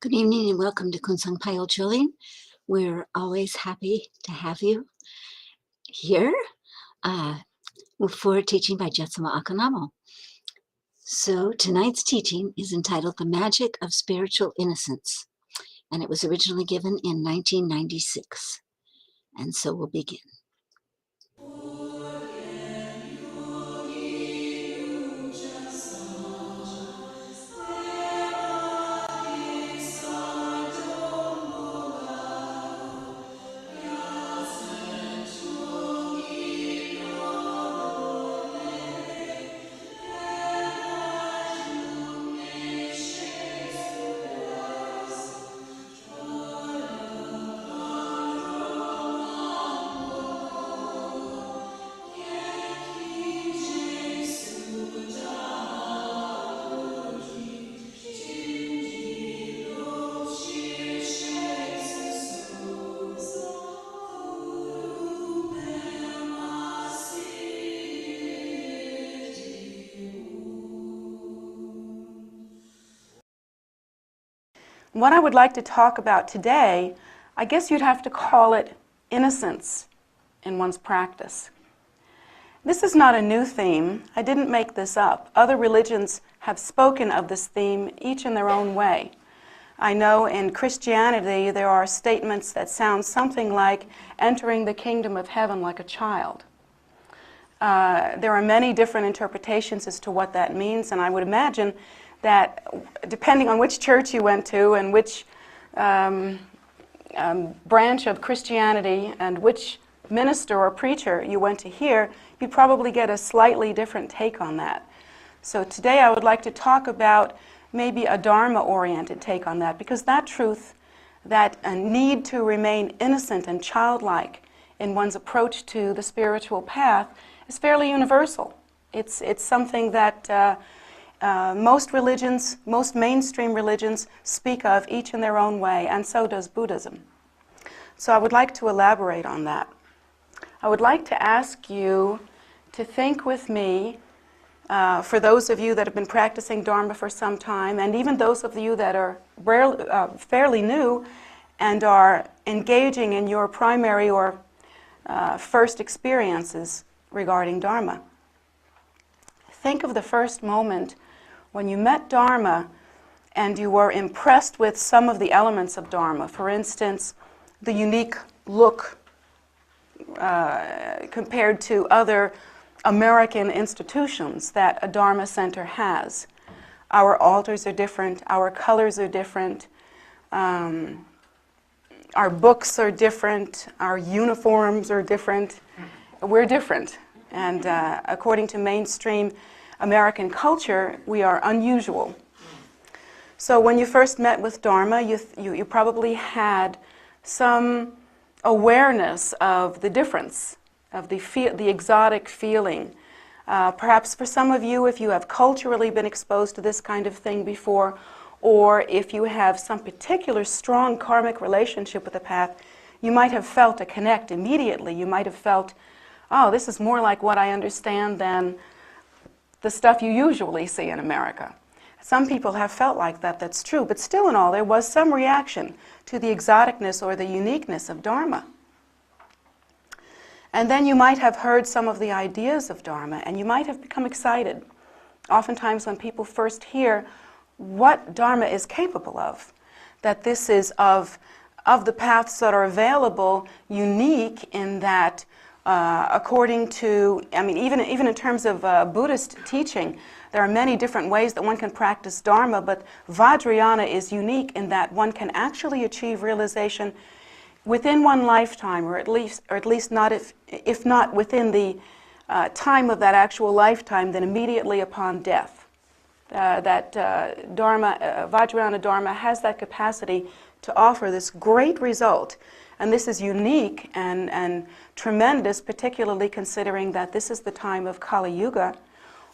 Good evening and welcome to Kunsang Payol Chulin. We're always happy to have you here for teaching by Jetsunma Ahkon. So tonight's teaching is entitled The Magic of Spiritual Innocence, and it was originally given in 1996. And so we'll begin. What I would like to talk about today, I guess you'd have to call it innocence in one's practice. This is not a new theme. I didn't make this up. Other religions have spoken of this theme, each in their own way. I know in Christianity there are statements that sound something like entering the kingdom of heaven like a child. There are many different interpretations as to what that means, and I would imagine that depending on which church you went to and which branch of Christianity and which minister or preacher you went to hear, you'd probably get a slightly different take on that. So today I would like to talk about maybe a Dharma-oriented take on that, because that truth, that need to remain innocent and childlike in one's approach to the spiritual path is fairly universal. It's something that most religions, most mainstream religions speak of each in their own way, and so does Buddhism. So I would like to elaborate on that. I would like to ask you to think with me, for those of you that have been practicing Dharma for some time, and even those of you that are fairly new and are engaging in your primary or first experiences regarding Dharma. Think of the first moment when you met Dharma and you were impressed with some of the elements of Dharma. For instance, the unique look compared to other American institutions that a Dharma center has. Our altars are different, our colors are different, our books are different, our uniforms are different. We're different. And according to mainstream American culture, we are unusual. So when you first met with Dharma, you probably had some awareness of the difference, of the exotic feeling. Perhaps for some of you, if you have culturally been exposed to this kind of thing before, or if you have some particular strong karmic relationship with the path, you might have felt a connect immediately. You might have felt, oh, this is more like what I understand than the stuff you usually see in America. Some people have felt like that, that's true, but still in all, there was some reaction to the exoticness or the uniqueness of Dharma. And then you might have heard some of the ideas of Dharma, and you might have become excited. Oftentimes when people first hear what Dharma is capable of, that this is of the paths that are available, unique in that according to, I mean, even in terms of Buddhist teaching, there are many different ways that one can practice Dharma, but Vajrayana is unique in that one can actually achieve realization within one lifetime, or at least not if not within the time of that actual lifetime, then immediately upon death. Vajrayana Dharma has that capacity to offer this great result. And this is unique and tremendous, particularly considering that this is the time of Kali Yuga,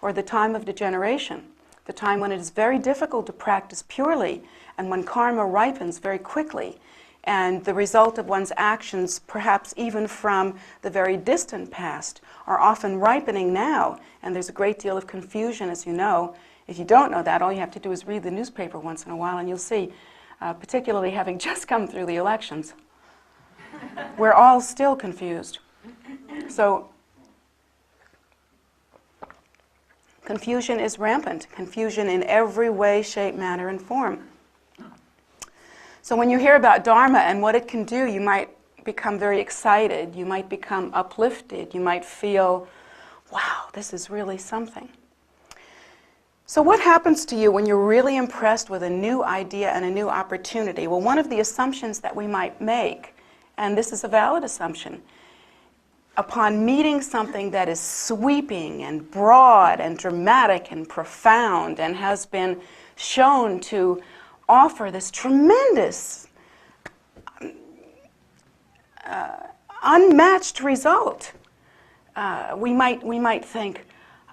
or the time of degeneration, the time when it is very difficult to practice purely, and when karma ripens very quickly, and the result of one's actions, perhaps even from the very distant past, are often ripening now, and there's a great deal of confusion, as you know. If you don't know that, all you have to do is read the newspaper once in a while, and you'll see particularly having just come through the elections. We're all still confused. So confusion is rampant, confusion in every way, shape, manner, and form. So when you hear about Dharma and what it can do, you might become very excited, you might become uplifted, you might feel, wow, this is really something. So what happens to you when you're really impressed with a new idea and a new opportunity? Well, one of the assumptions that we might make, and this is a valid assumption, upon meeting something that is sweeping and broad and dramatic and profound and has been shown to offer this tremendous, unmatched result, we might think,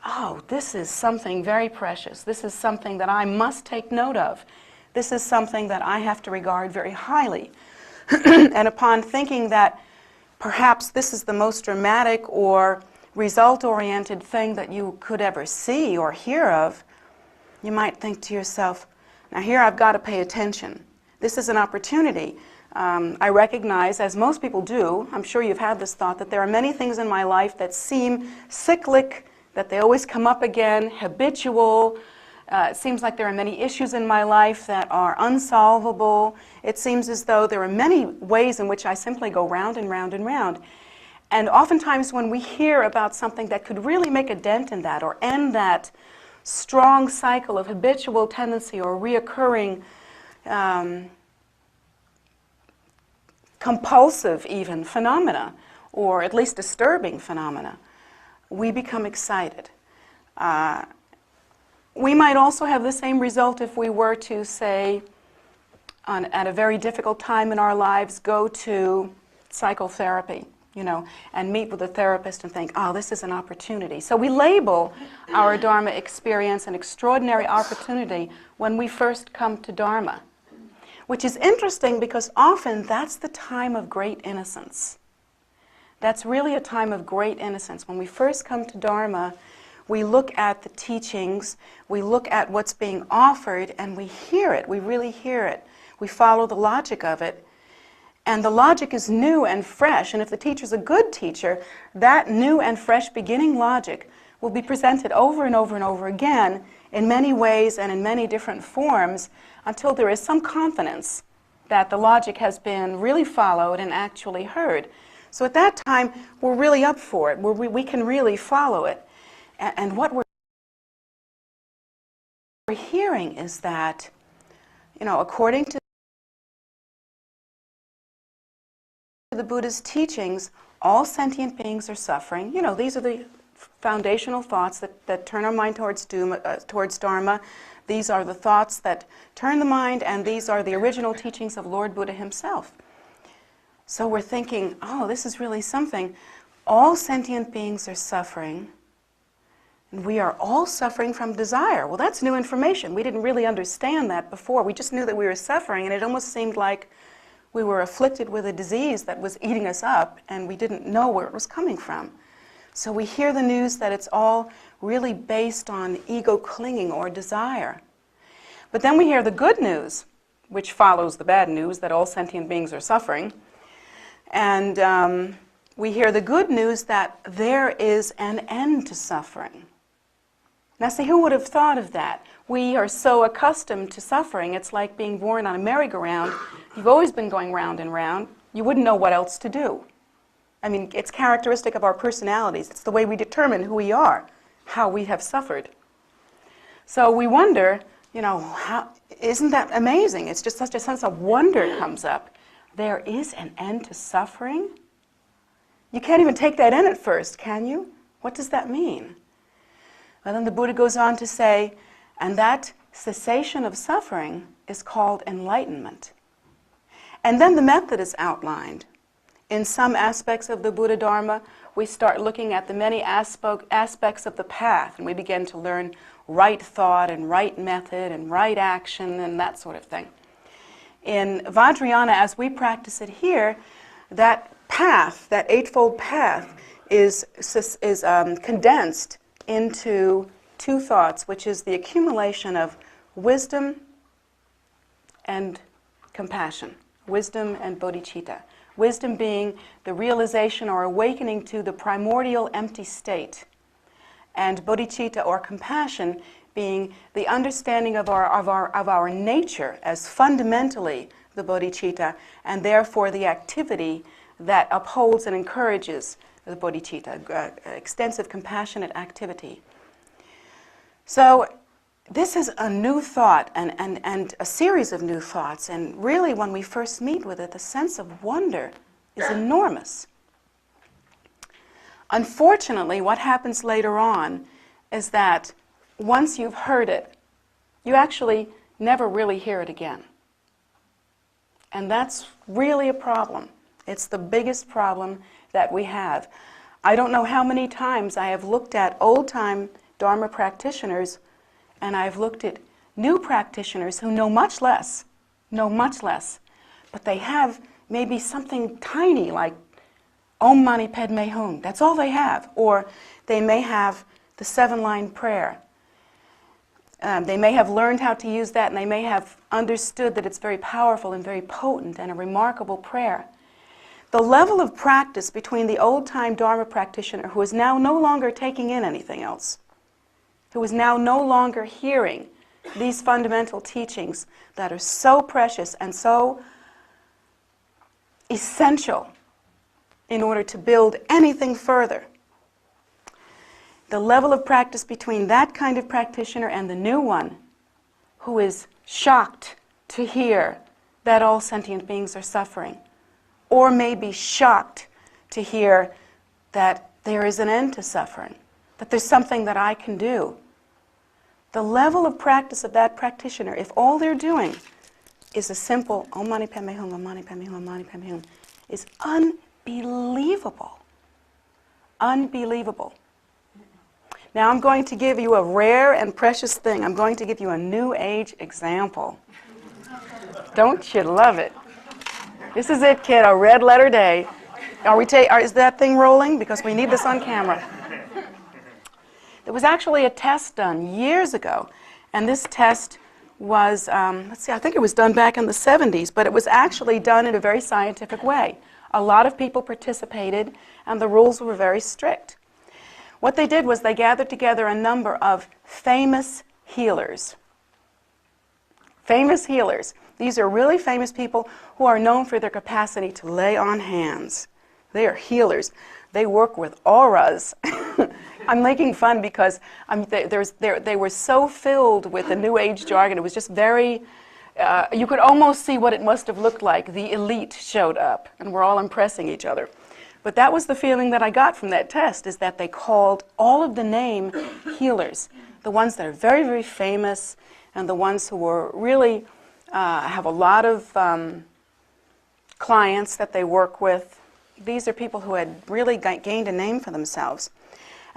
oh, this is something very precious. This is something that I must take note of. This is something that I have to regard very highly. And upon thinking that perhaps this is the most dramatic or result-oriented thing that you could ever see or hear of, you might think to yourself, now here I've got to pay attention. This is an opportunity. I recognize, as most people do, I'm sure you've had this thought, that there are many things in my life that seem cyclic, that they always come up again, habitual. It seems like there are many issues in my life that are unsolvable. It seems as though there are many ways in which I simply go round and round and round. And oftentimes when we hear about something that could really make a dent in that or end that strong cycle of habitual tendency or reoccurring compulsive even phenomena, or at least disturbing phenomena, we become excited. We might also have the same result if we were to, say, at a very difficult time in our lives, go to psychotherapy, and meet with a therapist and think, oh, this is an opportunity. So we label our Dharma experience an extraordinary opportunity when we first come to Dharma, which is interesting because often that's the time of great innocence. That's really a time of great innocence. When we first come to Dharma, we look at the teachings, we look at what's being offered, and we hear it. We really hear it. We follow the logic of it. And the logic is new and fresh. And if the teacher's a good teacher, that new and fresh beginning logic will be presented over and over and over again in many ways and in many different forms until there is some confidence that the logic has been really followed and actually heard. So at that time, we're really up for it. We can really follow it. And what we're hearing is that, according to the Buddha's teachings, all sentient beings are suffering. These are the foundational thoughts that turn our mind towards Dharma. These are the thoughts that turn the mind, and these are the original teachings of Lord Buddha himself. So we're thinking, oh, this is really something. All sentient beings are suffering, and we are all suffering from desire. Well, that's new information. We didn't really understand that before. We just knew that we were suffering, and it almost seemed like we were afflicted with a disease that was eating us up, and we didn't know where it was coming from. So we hear the news that it's all really based on ego clinging or desire. But then we hear the good news, which follows the bad news, that all sentient beings are suffering. And we hear the good news that there is an end to suffering. Now see, who would have thought of that? We are so accustomed to suffering. It's like being born on a merry-go-round. You've always been going round and round. You wouldn't know what else to do. I mean, it's characteristic of our personalities. It's the way we determine who we are, how we have suffered. So we wonder, how, isn't that amazing? It's just such a sense of wonder comes up. There is an end to suffering? You can't even take that in at first, can you? What does that mean? Well, then the Buddha goes on to say, and that cessation of suffering is called enlightenment. And then the method is outlined. In some aspects of the Buddha Dharma, we start looking at the many aspects of the path, and we begin to learn right thought and right method and right action and that sort of thing. In Vajrayana, as we practice it here, that path, that eightfold path, is condensed into two thoughts, which is the accumulation of wisdom and compassion, wisdom and bodhicitta. Wisdom being the realization or awakening to the primordial empty state, and bodhicitta or compassion being the understanding of our nature as fundamentally the bodhicitta, and therefore the activity that upholds and encourages the bodhicitta, extensive compassionate activity. So this is a new thought and a series of new thoughts, and really when we first meet with it, the sense of wonder is enormous. Unfortunately, what happens later on is that once you've heard it, you actually never really hear it again. And that's really a problem. It's the biggest problem that we have. I don't know how many times I have looked at old-time Dharma practitioners, and I've looked at new practitioners who know much less, but they have maybe something tiny like Om Mani Padme Hum. That's all they have. Or they may have the 7-line prayer. They may have learned how to use that, and they may have understood that it's very powerful and very potent and a remarkable prayer. The level of practice between the old-time Dharma practitioner who is now no longer taking in anything else, who is now no longer hearing these fundamental teachings that are so precious and so essential in order to build anything further. The level of practice between that kind of practitioner and the new one who is shocked to hear that all sentient beings are suffering, or maybe shocked to hear that there is an end to suffering, that there's something that I can do. The level of practice of that practitioner, if all they're doing is a simple Om Mani Padme Hum, Om Mani Padme Hum, Om Mani Padme Hum, is unbelievable. Unbelievable. Now I'm going to give you a rare and precious thing. I'm going to give you a New Age example. Don't you love it? This is it, kid, a red letter day. Is that thing rolling? Because we need this on camera. There was actually a test done years ago, and this test was, I think it was done back in the 70s, but it was actually done in a very scientific way. A lot of people participated, and the rules were very strict. What they did was they gathered together a number of famous healers. Famous healers. These are really famous people who are known for their capacity to lay on hands. They are healers. They work with auras. I'm making fun because they were so filled with the New Age jargon. It was just very, you could almost see what it must have looked like. The elite showed up, and we're all impressing each other. But that was the feeling that I got from that test, is that they called all of the name healers, the ones that are very, very famous, and the ones who were really have a lot of clients that they work with. These are people who had really gained a name for themselves.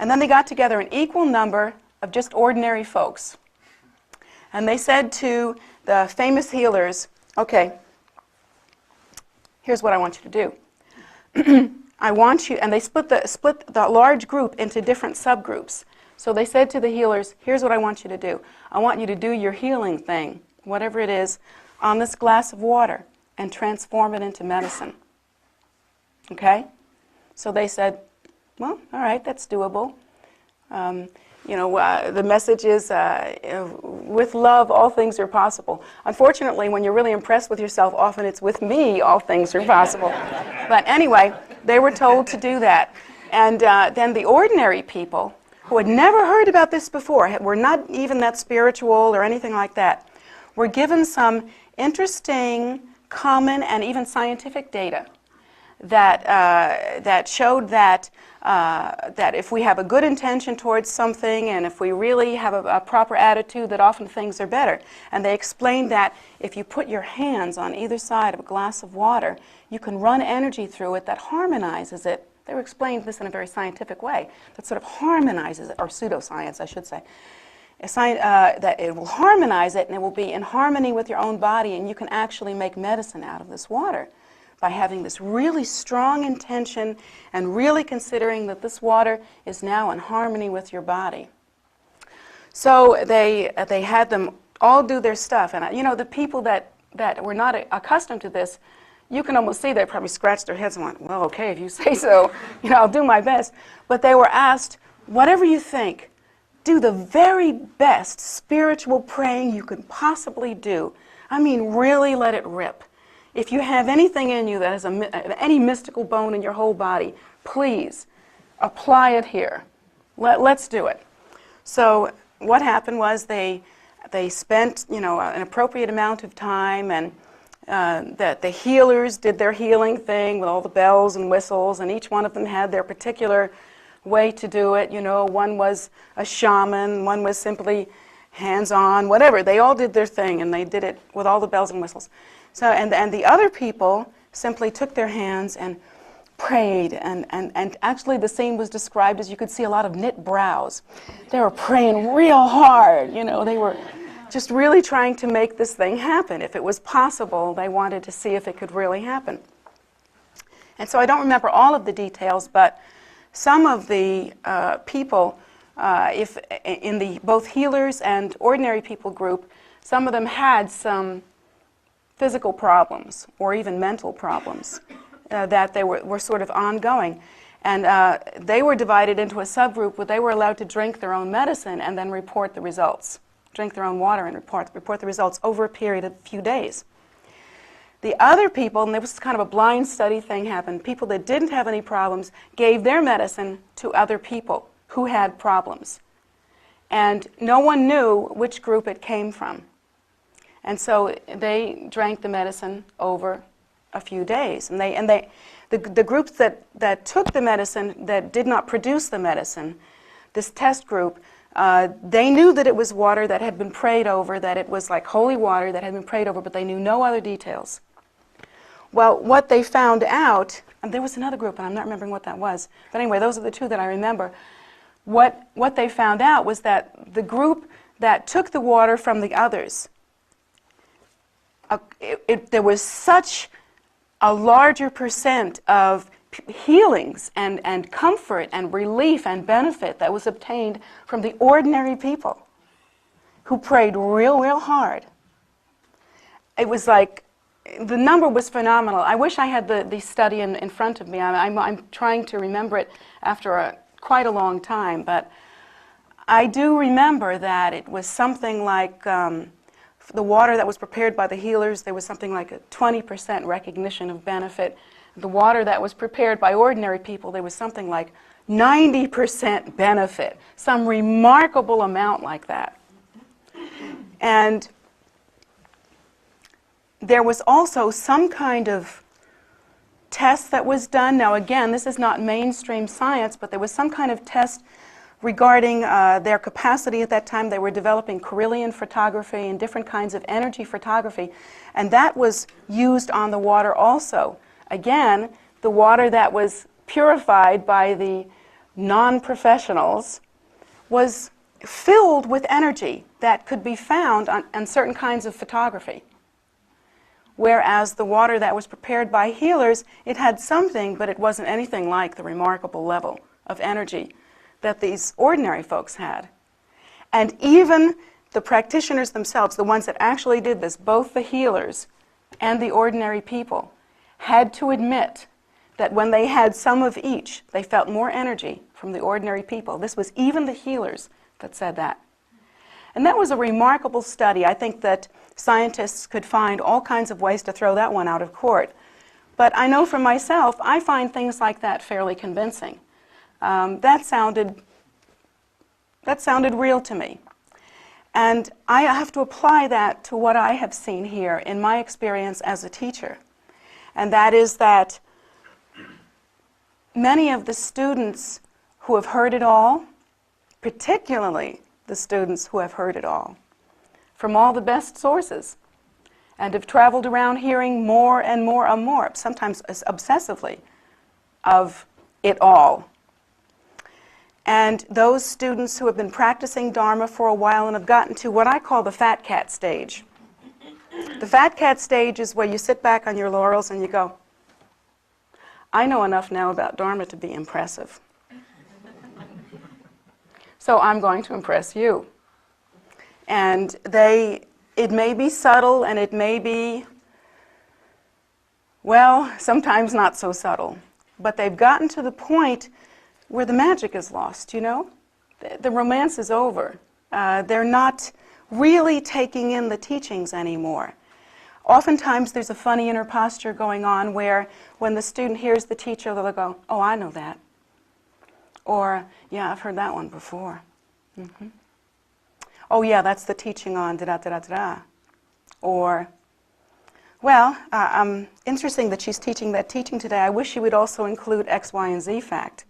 And then they got together an equal number of just ordinary folks. And they said to the famous healers, okay, here's what I want you to do. I want you, and they split the large group into different subgroups. So they said to the healers, here's what I want you to do. I want you to do your healing thing, whatever it is, on this glass of water and transform it into medicine. Okay? So they said, well, all right, that's doable. The message is, with love, all things are possible. Unfortunately, when you're really impressed with yourself, often it's with me, all things are possible. But anyway, they were told to do that. And then the ordinary people, who had never heard about this before, were not even that spiritual or anything like that, were given some interesting, common, and even scientific data that showed that if we have a good intention towards something, and if we really have a proper attitude, that often things are better. And they explained that if you put your hands on either side of a glass of water, you can run energy through it that harmonizes it. They were explaining this in a very scientific way, that sort of harmonizes it, or pseudoscience, I should say. That it will harmonize it, and it will be in harmony with your own body, and you can actually make medicine out of this water by having this really strong intention and really considering that this water is now in harmony with your body. So they had them all do their stuff, and the people that that were not accustomed to this, you can almost see they probably scratched their heads and went, well, okay, if you say so, I'll do my best. But they were asked, whatever you think, do the very best spiritual praying you can possibly do. I mean, really let it rip. If you have anything in you that has any mystical bone in your whole body, please apply it here. Let's do it. So what happened was they spent, an appropriate amount of time, and that the healers did their healing thing with all the bells and whistles, and each one of them had their particular way to do it. One was a shaman, one was simply hands-on, whatever. They all did their thing, and they did it with all the bells and whistles. So, and the other people simply took their hands and prayed, and actually the scene was described as you could see a lot of knit brows. They were praying real hard, they were just really trying to make this thing happen. If it was possible, they wanted to see if it could really happen. And so I don't remember all of the details, but some of the people, if in the both healers and ordinary people group, some of them had some physical problems or even mental problems that they were sort of ongoing. And they were divided into a subgroup where they were allowed to drink their own medicine and then report the results. Drink their own water and report the results over a period of a few days. The other people, and there was kind of a blind study thing happened, people that didn't have any problems gave their medicine to other people who had problems. And no one knew which group it came from. And so they drank the medicine over a few days. And the groups that took the medicine that did not produce the medicine, this test group, they knew that it was water that had been prayed over, that it was like holy water that had been prayed over, but they knew no other details. Well, what they found out, and there was another group, and I'm not remembering what that was, but anyway, those are the two that I remember. What they found out was that the group that took the water from the others, there was such a larger percent of healings and comfort and relief and benefit that was obtained from the ordinary people who prayed real hard. It was like, the number was phenomenal. I wish I had the study in front of me. I'm trying to remember it after quite a long time, but I do remember that it was something like the water that was prepared by the healers, there was something like a 20% recognition of benefit. The water that was prepared by ordinary people, there was something like 90% benefit, some remarkable amount like that. And there was also some kind of test that was done. Now again, this is not mainstream science, but there was some kind of test regarding their capacity at that time. They were developing Carillion photography and different kinds of energy photography, and that was used on the water also. Again, the water that was purified by the non-professionals was filled with energy that could be found on certain kinds of photography. Whereas the water that was prepared by healers, it had something, but it wasn't anything like the remarkable level of energy that these ordinary folks had. And even the practitioners themselves, the ones that actually did this, both the healers and the ordinary people, had to admit that when they had some of each, they felt more energy from the ordinary people. This was even the healers that said that. And that was a remarkable study. I think that scientists could find all kinds of ways to throw that one out of court. But I know for myself, I find things like that fairly convincing. That sounded real to me. And I have to apply that to what I have seen here in my experience as a teacher. And that is that many of the students who have heard it all, particularly the students who have heard it all, from all the best sources, and have traveled around hearing more and more, sometimes obsessively, of it all. And those students who have been practicing Dharma for a while and have gotten to what I call the fat cat stage. The fat cat stage is where you sit back on your laurels and you go, I know enough now about Dharma to be impressive. So I'm going to impress you. And they it may be subtle and it may be, well, sometimes not so subtle. But they've gotten to the point where the magic is lost, you know? The romance is over. They're not really taking in the teachings anymore. Oftentimes there's a funny inner posture going on where when the student hears the teacher, they'll go, oh, I know that. Or, yeah, I've heard that one before. Mm-hmm. Oh, yeah, that's the teaching on da-da-da-da-da. Or, well, interesting that she's teaching that teaching today. I wish she would also include X, Y, and Z fact.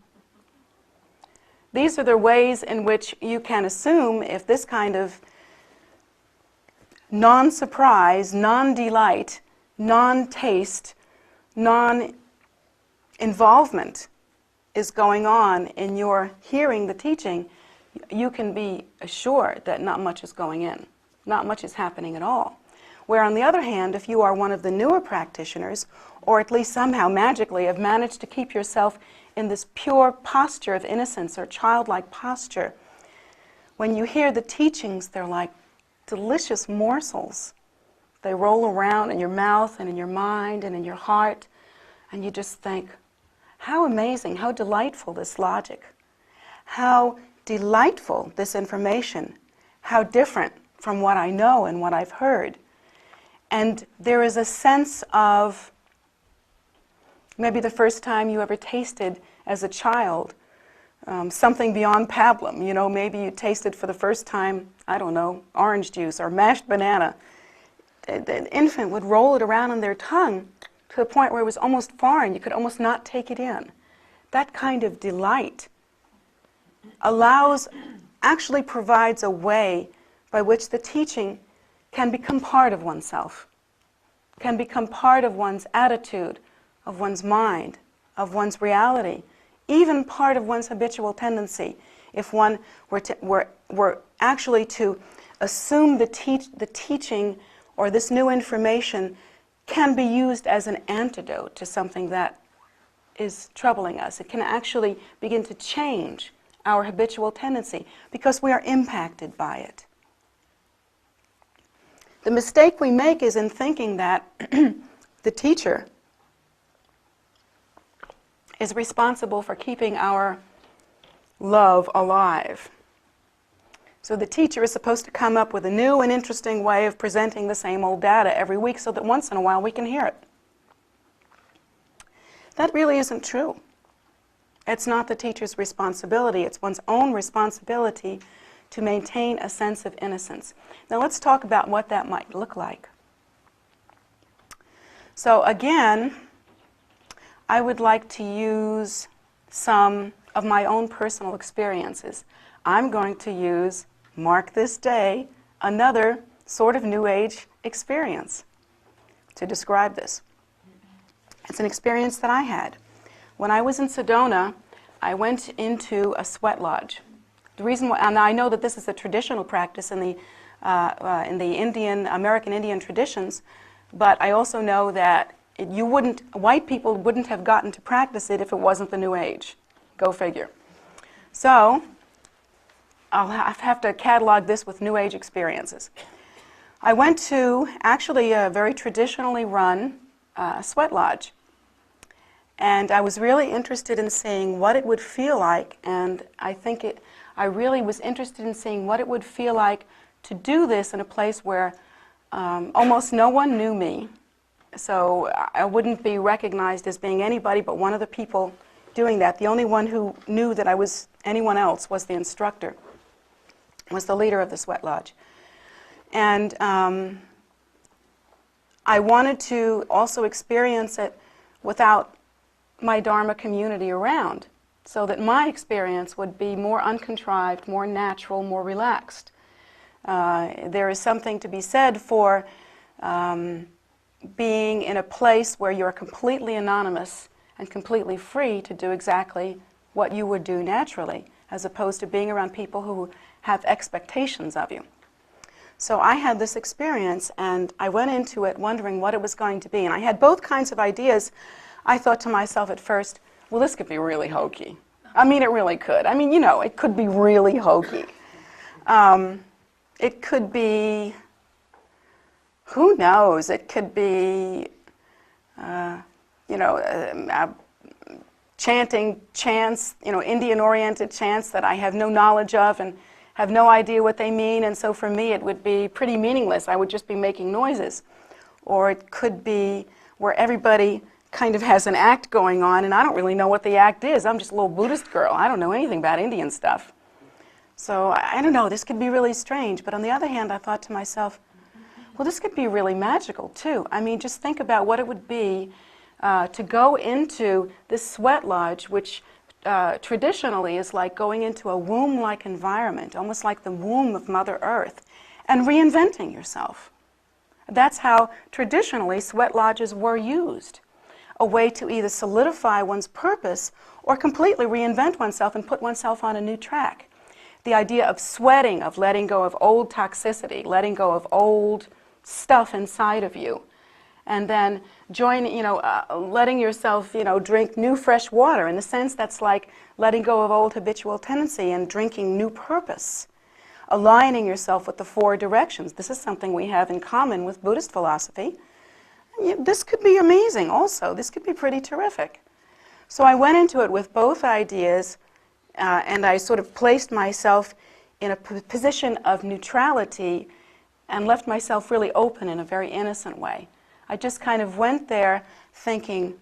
These are the ways in which you can assume if this kind of non-surprise, non-delight, non-taste, non-involvement is going on in your hearing the teaching, you can be assured that not much is going in. Not much is happening at all. Where on the other hand, if you are one of the newer practitioners, or at least somehow magically have managed to keep yourself in this pure posture of innocence or childlike posture, when you hear the teachings, they're like delicious morsels. They roll around in your mouth and in your mind and in your heart, and you just think, how amazing, how delightful this logic, how delightful this information, how different from what I know and what I've heard. And there is a sense of maybe the first time you ever tasted as a child something beyond pablum. You know, maybe you tasted for the first time, I don't know, orange juice or mashed banana. The infant would roll it around on their tongue to the point where it was almost foreign. You could almost not take it in. That kind of delight actually provides a way by which the teaching can become part of oneself, can become part of one's attitude, of one's mind, of one's reality, even part of one's habitual tendency. If one were actually to assume the teaching or this new information can be used as an antidote to something that is troubling us. It can actually begin to change our habitual tendency because we are impacted by it. The mistake we make is in thinking that the teacher is responsible for keeping our love alive. So the teacher is supposed to come up with a new and interesting way of presenting the same old data every week so that once in a while we can hear it. That really isn't true. It's not the teacher's responsibility. It's one's own responsibility to maintain a sense of innocence. Now let's talk about what that might look like. So again, I would like to use some of my own personal experiences. I'm going to use, mark this day, another sort of New Age experience to describe this. It's an experience that I had. When I was in Sedona, I went into a sweat lodge. The reason why, and I know that this is a traditional practice in the American Indian traditions, but I also know that white people wouldn't have gotten to practice it if it wasn't the New Age. Go figure. So I'll have to catalog this with New Age experiences. I went to actually a very traditionally run sweat lodge. And I was really interested in seeing what it would feel like, and I really was interested in seeing what it would feel like to do this in a place where almost no one knew me. So I wouldn't be recognized as being anybody but one of the people doing that. The only one who knew that I was anyone else was the instructor, was the leader of the sweat lodge. And I wanted to also experience it without my Dharma community around, so that my experience would be more uncontrived, more natural, more relaxed. There is something to be said for being in a place where you're completely anonymous and completely free to do exactly what you would do naturally, as opposed to being around people who have expectations of you. So I had this experience, and I went into it wondering what it was going to be. And I had both kinds of ideas. I thought to myself at first, well, this could be really hokey. I mean, it really could. I mean, you know, it could be really hokey. It could be Who knows? It could be, chanting chants, Indian-oriented chants that I have no knowledge of and have no idea what they mean, and so for me it would be pretty meaningless. I would just be making noises. Or it could be where everybody kind of has an act going on, and I don't really know what the act is. I'm just a little Buddhist girl. I don't know anything about Indian stuff. So I don't know, this could be really strange. But on the other hand, I thought to myself, well, this could be really magical too. I mean, just think about what it would be to go into this sweat lodge, which traditionally is like going into a womb-like environment, almost like the womb of Mother Earth, and reinventing yourself. That's how traditionally sweat lodges were used, a way to either solidify one's purpose or completely reinvent oneself and put oneself on a new track. The idea of sweating, of letting go of old toxicity, letting go of old stuff inside of you, and then letting yourself, drink new fresh water. In a sense, that's like letting go of old habitual tendency and drinking new purpose. Aligning yourself with the four directions. This is something we have in common with Buddhist philosophy. This could be amazing also. This could be pretty terrific. So I went into it with both ideas, and I sort of placed myself in a position of neutrality and left myself really open in a very innocent way. I just kind of went there thinking,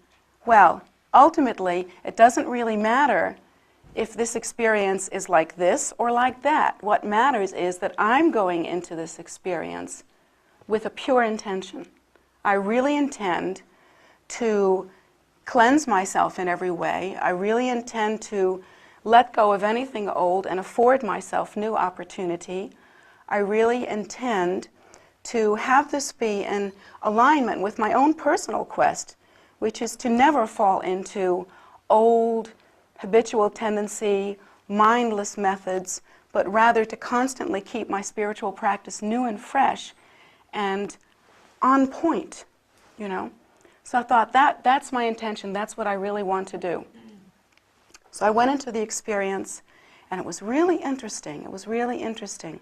well, ultimately, it doesn't really matter if this experience is like this or like that. What matters is that I'm going into this experience with a pure intention. I really intend to cleanse myself in every way. I really intend to let go of anything old and afford myself new opportunity. I really intend to have this be in alignment with my own personal quest, which is to never fall into old habitual tendency, mindless methods, but rather to constantly keep my spiritual practice new and fresh and on point, So I thought that's my intention, that's what I really want to do. So I went into the experience, and it was really interesting. It was really interesting.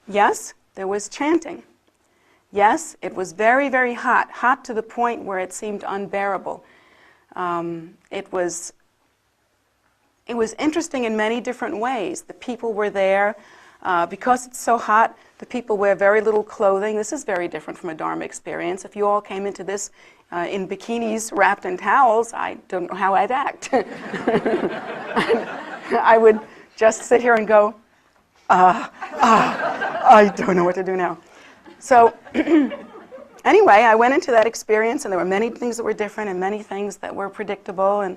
Yes, there was chanting. Yes, it was very, very hot, hot to the point where it seemed unbearable. It was interesting in many different ways. The people were there. Because it's so hot, the people wear very little clothing. This is very different from a Dharma experience. If you all came into this in bikinis wrapped in towels, I don't know how I'd act. I would just sit here and go, I don't know what to do now. So anyway, I went into that experience, and there were many things that were different and many things that were predictable.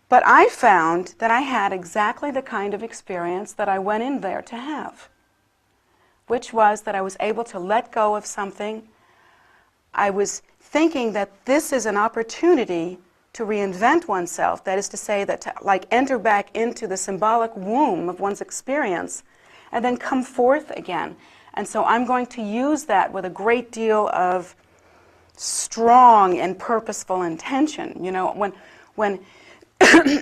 But I found that I had exactly the kind of experience that I went in there to have, which was that I was able to let go of something. I was thinking that this is an opportunity to reinvent oneself, that is to say, that to enter back into the symbolic womb of one's experience and then come forth again. And so I'm going to use that with a great deal of strong and purposeful intention. When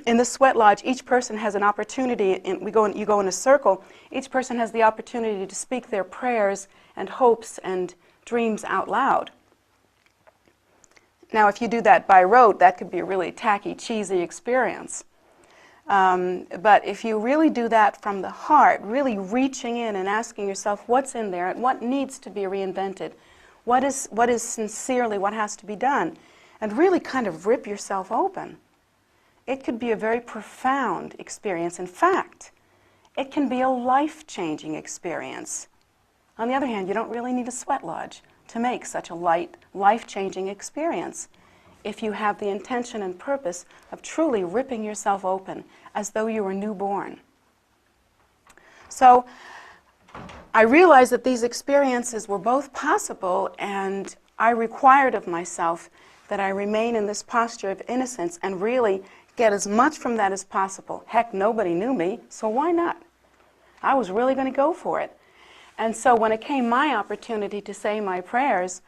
in the sweat lodge, each person has an opportunity, you go in a circle, each person has the opportunity to speak their prayers and hopes and dreams out loud. Now, if you do that by rote, that could be a really tacky, cheesy experience. But if you really do that from the heart, really reaching in and asking yourself what's in there and what needs to be reinvented, what is sincerely what has to be done, and really kind of rip yourself open, it could be a very profound experience. In fact, it can be a life-changing experience. On the other hand, you don't really need a sweat lodge to make such a life-changing experience if you have the intention and purpose of truly ripping yourself open as though you were newborn. So I realized that these experiences were both possible, and I required of myself that I remain in this posture of innocence and really get as much from that as possible. Heck, nobody knew me, so why not? I was really going to go for it. And so when it came my opportunity to say my prayers,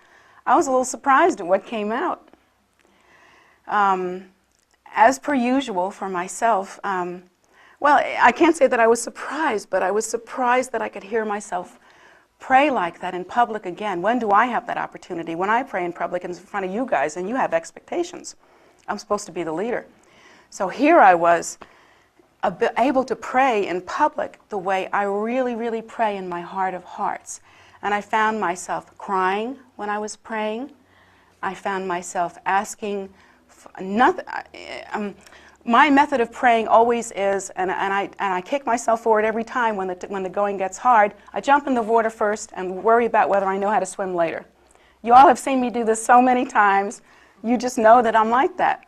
I was a little surprised at what came out. As per usual for myself, well, I can't say that I was surprised, but I was surprised that I could hear myself pray like that in public again. When do I have that opportunity? When I pray in public in front of you guys and you have expectations. I'm supposed to be the leader. So here I was able to pray in public the way I really, really pray in my heart of hearts. And I found myself crying when I was praying. I found myself asking nothing. My method of praying always is, and I kick myself forward every time when the going gets hard, I jump in the water first and worry about whether I know how to swim later. You all have seen me do this so many times. You just know that I'm like that.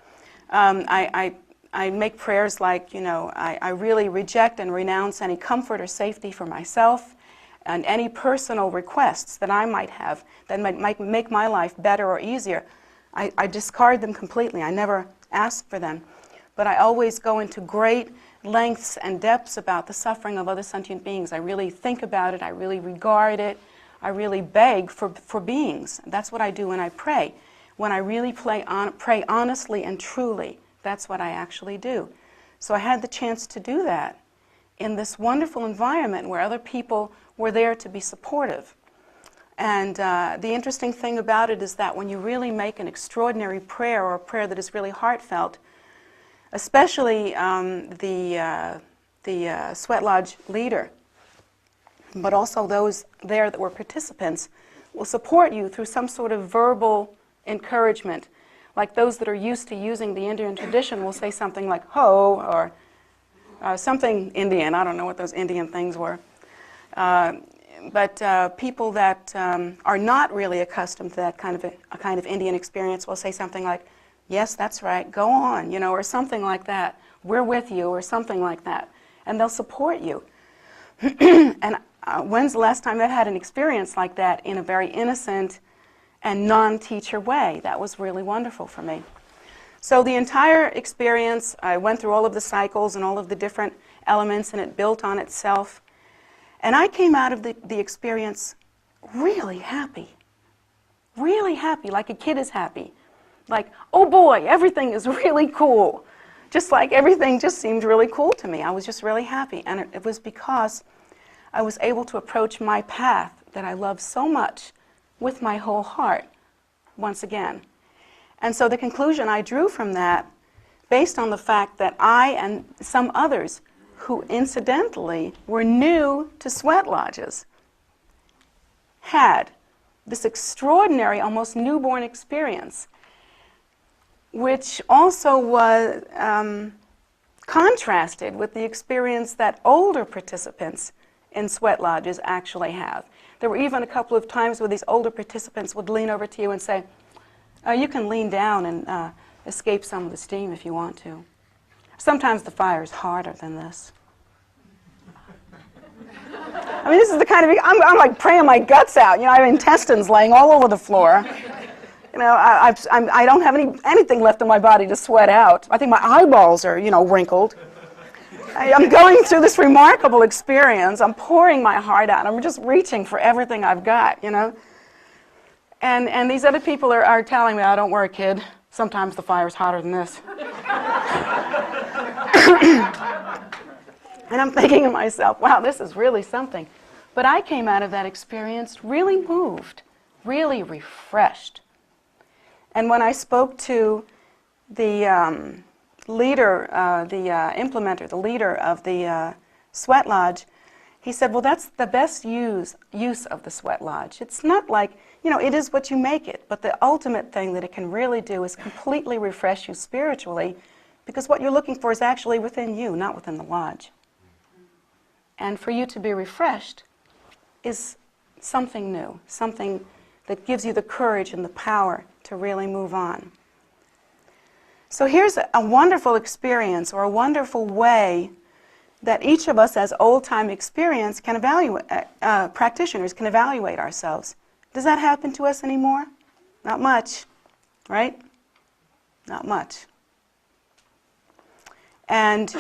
I make prayers like, I really reject and renounce any comfort or safety for myself and any personal requests that I might have that might make my life better or easier. I discard them completely. I never ask for them. But I always go into great lengths and depths about the suffering of other sentient beings. I really think about it. I really regard it. I really beg for beings. That's what I do when I pray. When I really pray honestly and truly, that's what I actually do. So I had the chance to do that in this wonderful environment where other people were there to be supportive. And the interesting thing about it is that when you really make an extraordinary prayer or a prayer that is really heartfelt, especially the Sweat Lodge leader, but also those there that were participants, will support you through some sort of verbal encouragement. Like those that are used to using the Indian tradition will say something like ho, or something Indian. I don't know what those Indian things were. But people that are not really accustomed to that kind of Indian experience will say something like, yes, that's right, go on, or something like that. We're with you, or something like that. And they'll support you. And when's the last time I've had an experience like that in a very innocent and non-teacher way? That was really wonderful for me. So the entire experience, I went through all of the cycles and all of the different elements, and it built on itself. And I came out of the experience really happy, like a kid is happy. Like, oh boy, everything is really cool. Just like everything just seemed really cool to me. I was just really happy. And it was because I was able to approach my path that I love so much with my whole heart once again. And so the conclusion I drew from that, based on the fact that I and some others who incidentally were new to sweat lodges had this extraordinary, almost newborn experience, which also was contrasted with the experience that older participants in sweat lodges actually have. There were even a couple of times where these older participants would lean over to you and say, you can lean down and escape some of the steam if you want to. Sometimes the fire is harder than this. I mean, this is the kind of, I'm like praying my guts out. I have intestines laying all over the floor. I don't have anything left in my body to sweat out. I think my eyeballs are, wrinkled. I'm going through this remarkable experience. I'm pouring my heart out. I'm just reaching for everything I've got, And these other people are telling me, oh, don't worry, kid. Sometimes the fire's hotter than this. And I'm thinking to myself, wow, this is really something. But I came out of that experience really moved, really refreshed. And when I spoke to the leader, the implementer, the leader of the sweat lodge, he said, well, that's the best use of the sweat lodge. It's not like, it is what you make it, but the ultimate thing that it can really do is completely refresh you spiritually, because what you're looking for is actually within you, not within the lodge. And for you to be refreshed is something new, something that gives you the courage and the power to really move on. So here's a wonderful experience, or a wonderful way that each of us as old-time experience can evaluate, practitioners can evaluate ourselves. Does that happen to us anymore? Not much, right? Not much. And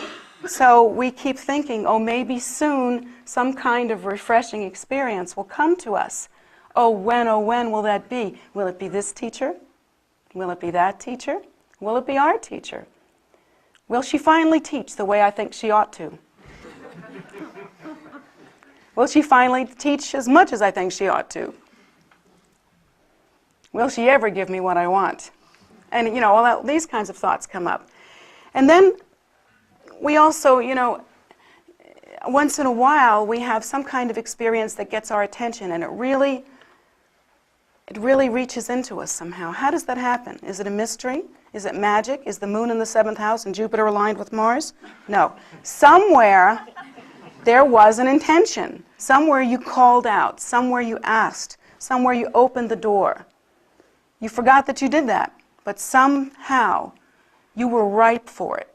so we keep thinking, oh, maybe soon some kind of refreshing experience will come to us. Oh, when will that be? Will it be this teacher? Will it be that teacher? Will it be our teacher? Will she finally teach the way I think she ought to? Will she finally teach as much as I think she ought to? Will she ever give me what I want? And, all these kinds of thoughts come up. And then we also, once in a while we have some kind of experience that gets our attention, and it really reaches into us somehow. How does that happen? Is it a mystery? Is it magic? Is the moon in the 7th house and Jupiter aligned with Mars? No. Somewhere there was an intention. Somewhere you called out. Somewhere you asked. Somewhere you opened the door. You forgot that you did that, but somehow you were ripe for it.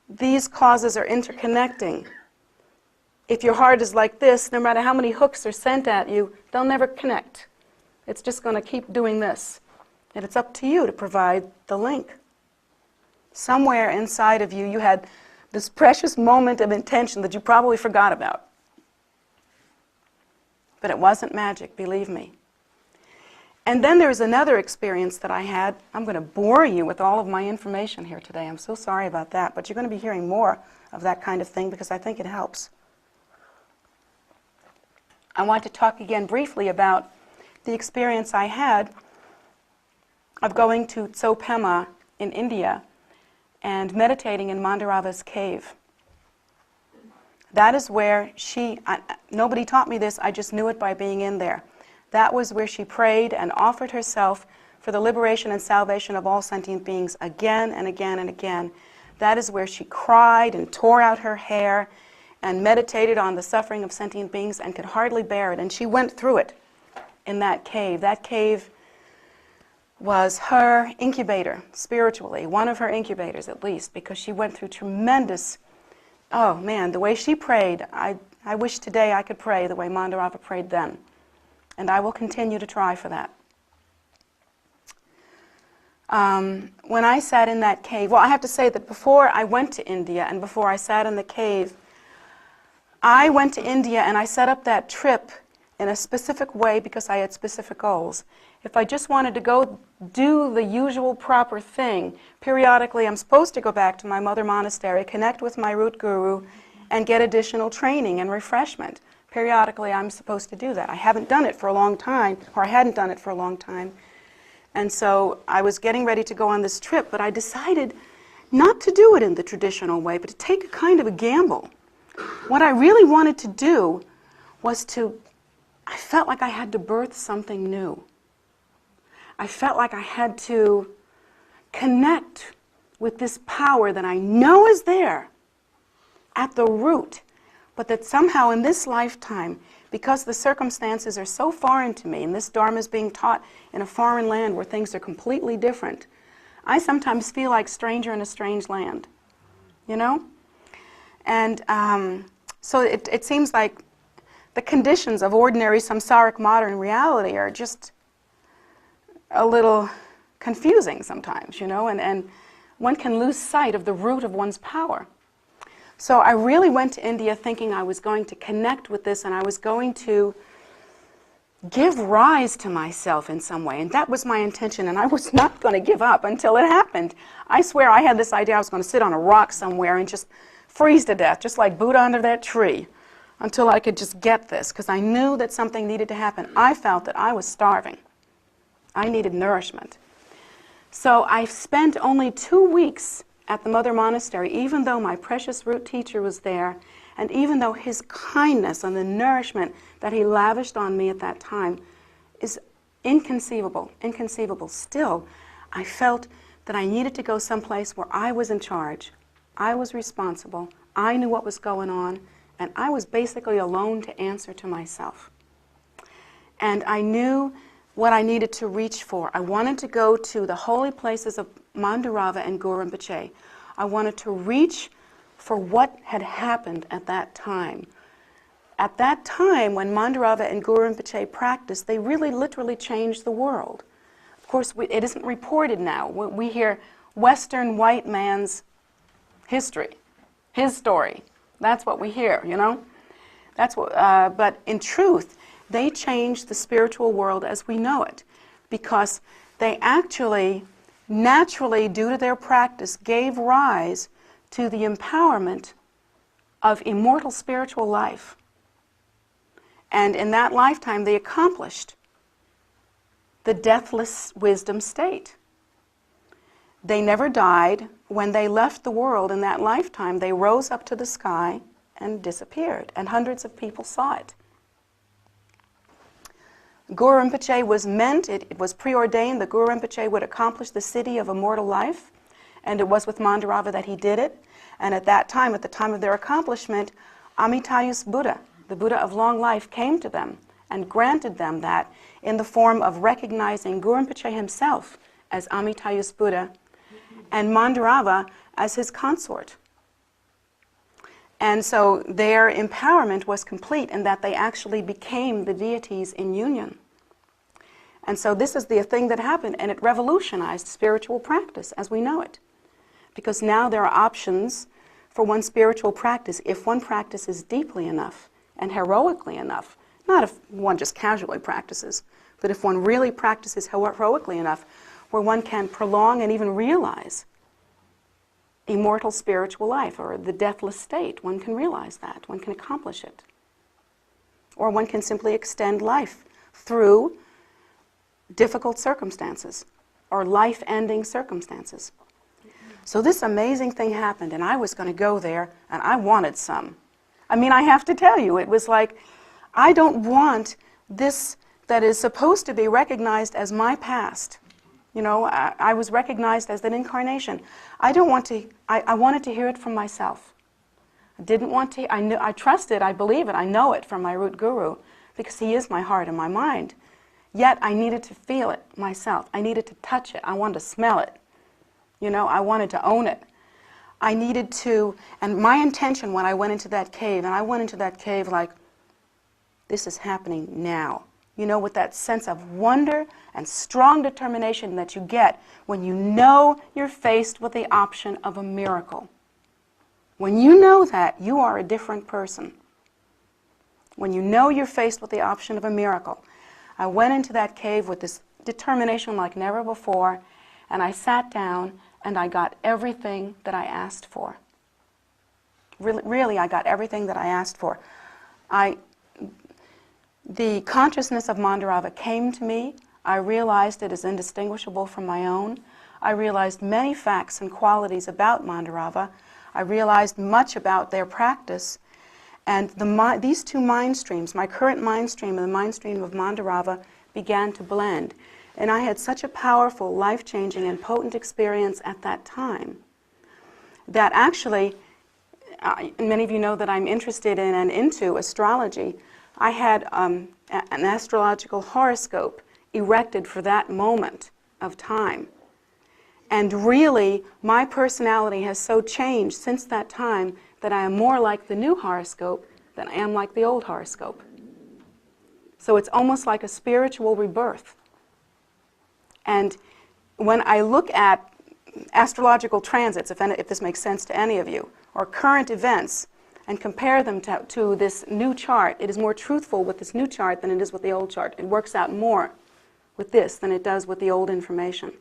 These causes are interconnecting. If your heart is like this, no matter how many hooks are sent at you, they'll never connect. It's just going to keep doing this. And it's up to you to provide the link. Somewhere inside of you, you had this precious moment of intention that you probably forgot about. But it wasn't magic, believe me. And then there's another experience that I had. I'm going to bore you with all of my information here today. I'm so sorry about that, but you're going to be hearing more of that kind of thing because I think it helps. I want to talk again briefly about the experience I had of going to Tsopema in India and meditating in Mandarava's cave. That is where nobody taught me this, I just knew it by being in there. That was where she prayed and offered herself for the liberation and salvation of all sentient beings again and again and again. That is where she cried and tore out her hair and meditated on the suffering of sentient beings and could hardly bear it. And she went through it in that cave. That cave was her incubator, spiritually, one of her incubators at least, because she went through tremendous, oh man, the way she prayed, I wish today I could pray the way Mandarava prayed then. And I will continue to try for that. When I sat in that cave, well, I have to say that before I went to India and before I sat in the cave, I went to India and I set up that trip in a specific way because I had specific goals. If I just wanted to go do the usual proper thing, periodically I'm supposed to go back to my mother monastery, connect with my root guru, and get additional training and refreshment. Periodically I'm supposed to do that. I haven't done it for a long time, or I hadn't done it for a long time. And so I was getting ready to go on this trip, but I decided not to do it in the traditional way, but to take a kind of a gamble. What I really wanted to do was I felt like I had to birth something new. I felt like I had to connect with this power that I know is there at the root, but that somehow in this lifetime, because the circumstances are so foreign to me, and this Dharma is being taught in a foreign land where things are completely different, I sometimes feel like a stranger in a strange land, And so it seems like the conditions of ordinary samsaric modern reality are just a little confusing sometimes, and one can lose sight of the root of one's power. So I really went to India thinking I was going to connect with this and I was going to give rise to myself in some way. And that was my intention, and I was not going to give up until it happened. I swear I had this idea I was going to sit on a rock somewhere and just freeze to death, just like Buddha under that tree, until I could just get this, because I knew that something needed to happen. I felt that I was starving. I needed nourishment. So I spent only 2 weeks at the Mother Monastery, even though my precious root teacher was there, and even though his kindness and the nourishment that he lavished on me at that time is inconceivable. Still, I felt that I needed to go someplace where I was in charge. I was responsible. I knew what was going on, and I was basically alone to answer to myself. And I knew what I needed to reach for. I wanted to go to the holy places of Mandarava and Guru Rinpoche. I wanted to reach for what had happened at that time. At that time, when Mandarava and Guru Rinpoche practiced, they really literally changed the world. Of course, it isn't reported now. We hear Western white man's history, his story. That's what we hear, That's what. But in truth, they changed the spiritual world as we know it, because they actually, naturally, due to their practice, gave rise to the empowerment of immortal spiritual life. And in that lifetime, they accomplished the deathless wisdom state. They never died. When they left the world in that lifetime, they rose up to the sky and disappeared, and hundreds of people saw it. Guru Rinpoche was meant, it was preordained that Guru Rinpoche would accomplish the city of immortal life, and it was with Mandurava that he did it. And at that time, at the time of their accomplishment, Amitayus Buddha, the Buddha of long life, came to them and granted them that in the form of recognizing Guru Rinpoche himself as Amitayus Buddha and Mandurava as his consort. And so their empowerment was complete in that they actually became the deities in union. And so this is the thing that happened, and it revolutionized spiritual practice as we know it. Because now there are options for one's spiritual practice if one practices deeply enough and heroically enough. Not if one just casually practices, but if one really practices heroically enough where one can prolong and even realize immortal spiritual life, or the deathless state. One can realize that. One can accomplish it. Or one can simply extend life through difficult circumstances, or life-ending circumstances. So this amazing thing happened, and I was going to go there, and I wanted some. I mean, I have to tell you, it was like, I don't want this that is supposed to be recognized as my past. You know, I was recognized as an incarnation. I don't want to, I wanted to hear it from myself. I didn't want to, I trust it, I believe it, I know it from my root guru, because he is my heart and my mind. Yet I needed to feel it myself. I needed to touch it. I wanted to smell it. You know, I wanted to own it. I needed to, and my intention when I went into that cave, and I went into that cave like, this is happening now. You know, with that sense of wonder and strong determination that you get when you know you're faced with the option of a miracle. When you know that, you are a different person. When you know you're faced with the option of a miracle. I went into that cave with this determination like never before, and I sat down and I got everything that I asked for. Really, I got everything that I asked for. The consciousness of Mandurava came to me. I realized it is indistinguishable from my own. I realized many facts and qualities about Mandurava. I realized much about their practice. And these two mind streams, my current mind stream and the mind stream of Mandurava, began to blend. And I had such a powerful, life-changing, and potent experience at that time that actually, many of you know that I'm interested in and into astrology. I had an astrological horoscope erected for that moment of time. And really, my personality has so changed since that time that I am more like the new horoscope than I am like the old horoscope. So it's almost like a spiritual rebirth. And when I look at astrological transits, if this makes sense to any of you, or current events, and compare them to this new chart, it is more truthful with this new chart than it is with the old chart. It works out more with this than it does with the old information.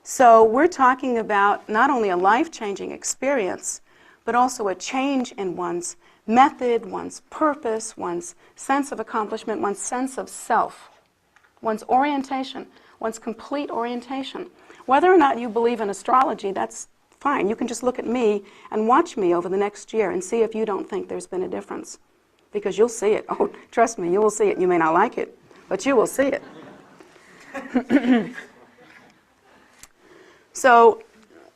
So we're talking about not only a life-changing experience, but also a change in one's method, one's purpose, one's sense of accomplishment, one's sense of self, one's orientation, one's complete orientation. Whether or not you believe in astrology, that's fine. You can just look at me and watch me over the next year and see if you don't think there's been a difference. Because you'll see it. Oh, trust me, you will see it. You may not like it, but you will see it. So,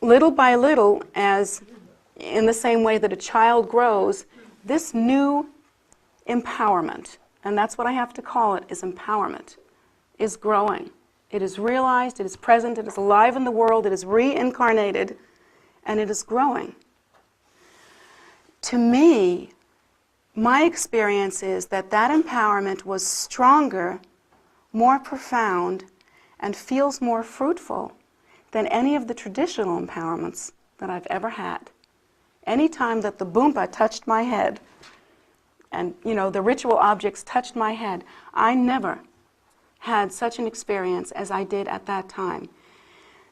little by little, as in the same way that a child grows, this new empowerment, and that's what I have to call it, is empowerment, is growing. It is realized, it is present, it is alive in the world, it is reincarnated, and it is growing. To me, my experience is that that empowerment was stronger, more profound, and feels more fruitful than any of the traditional empowerments that I've ever had. Any time that the boompa touched my head, and the ritual objects touched my head, I never had such an experience as I did at that time.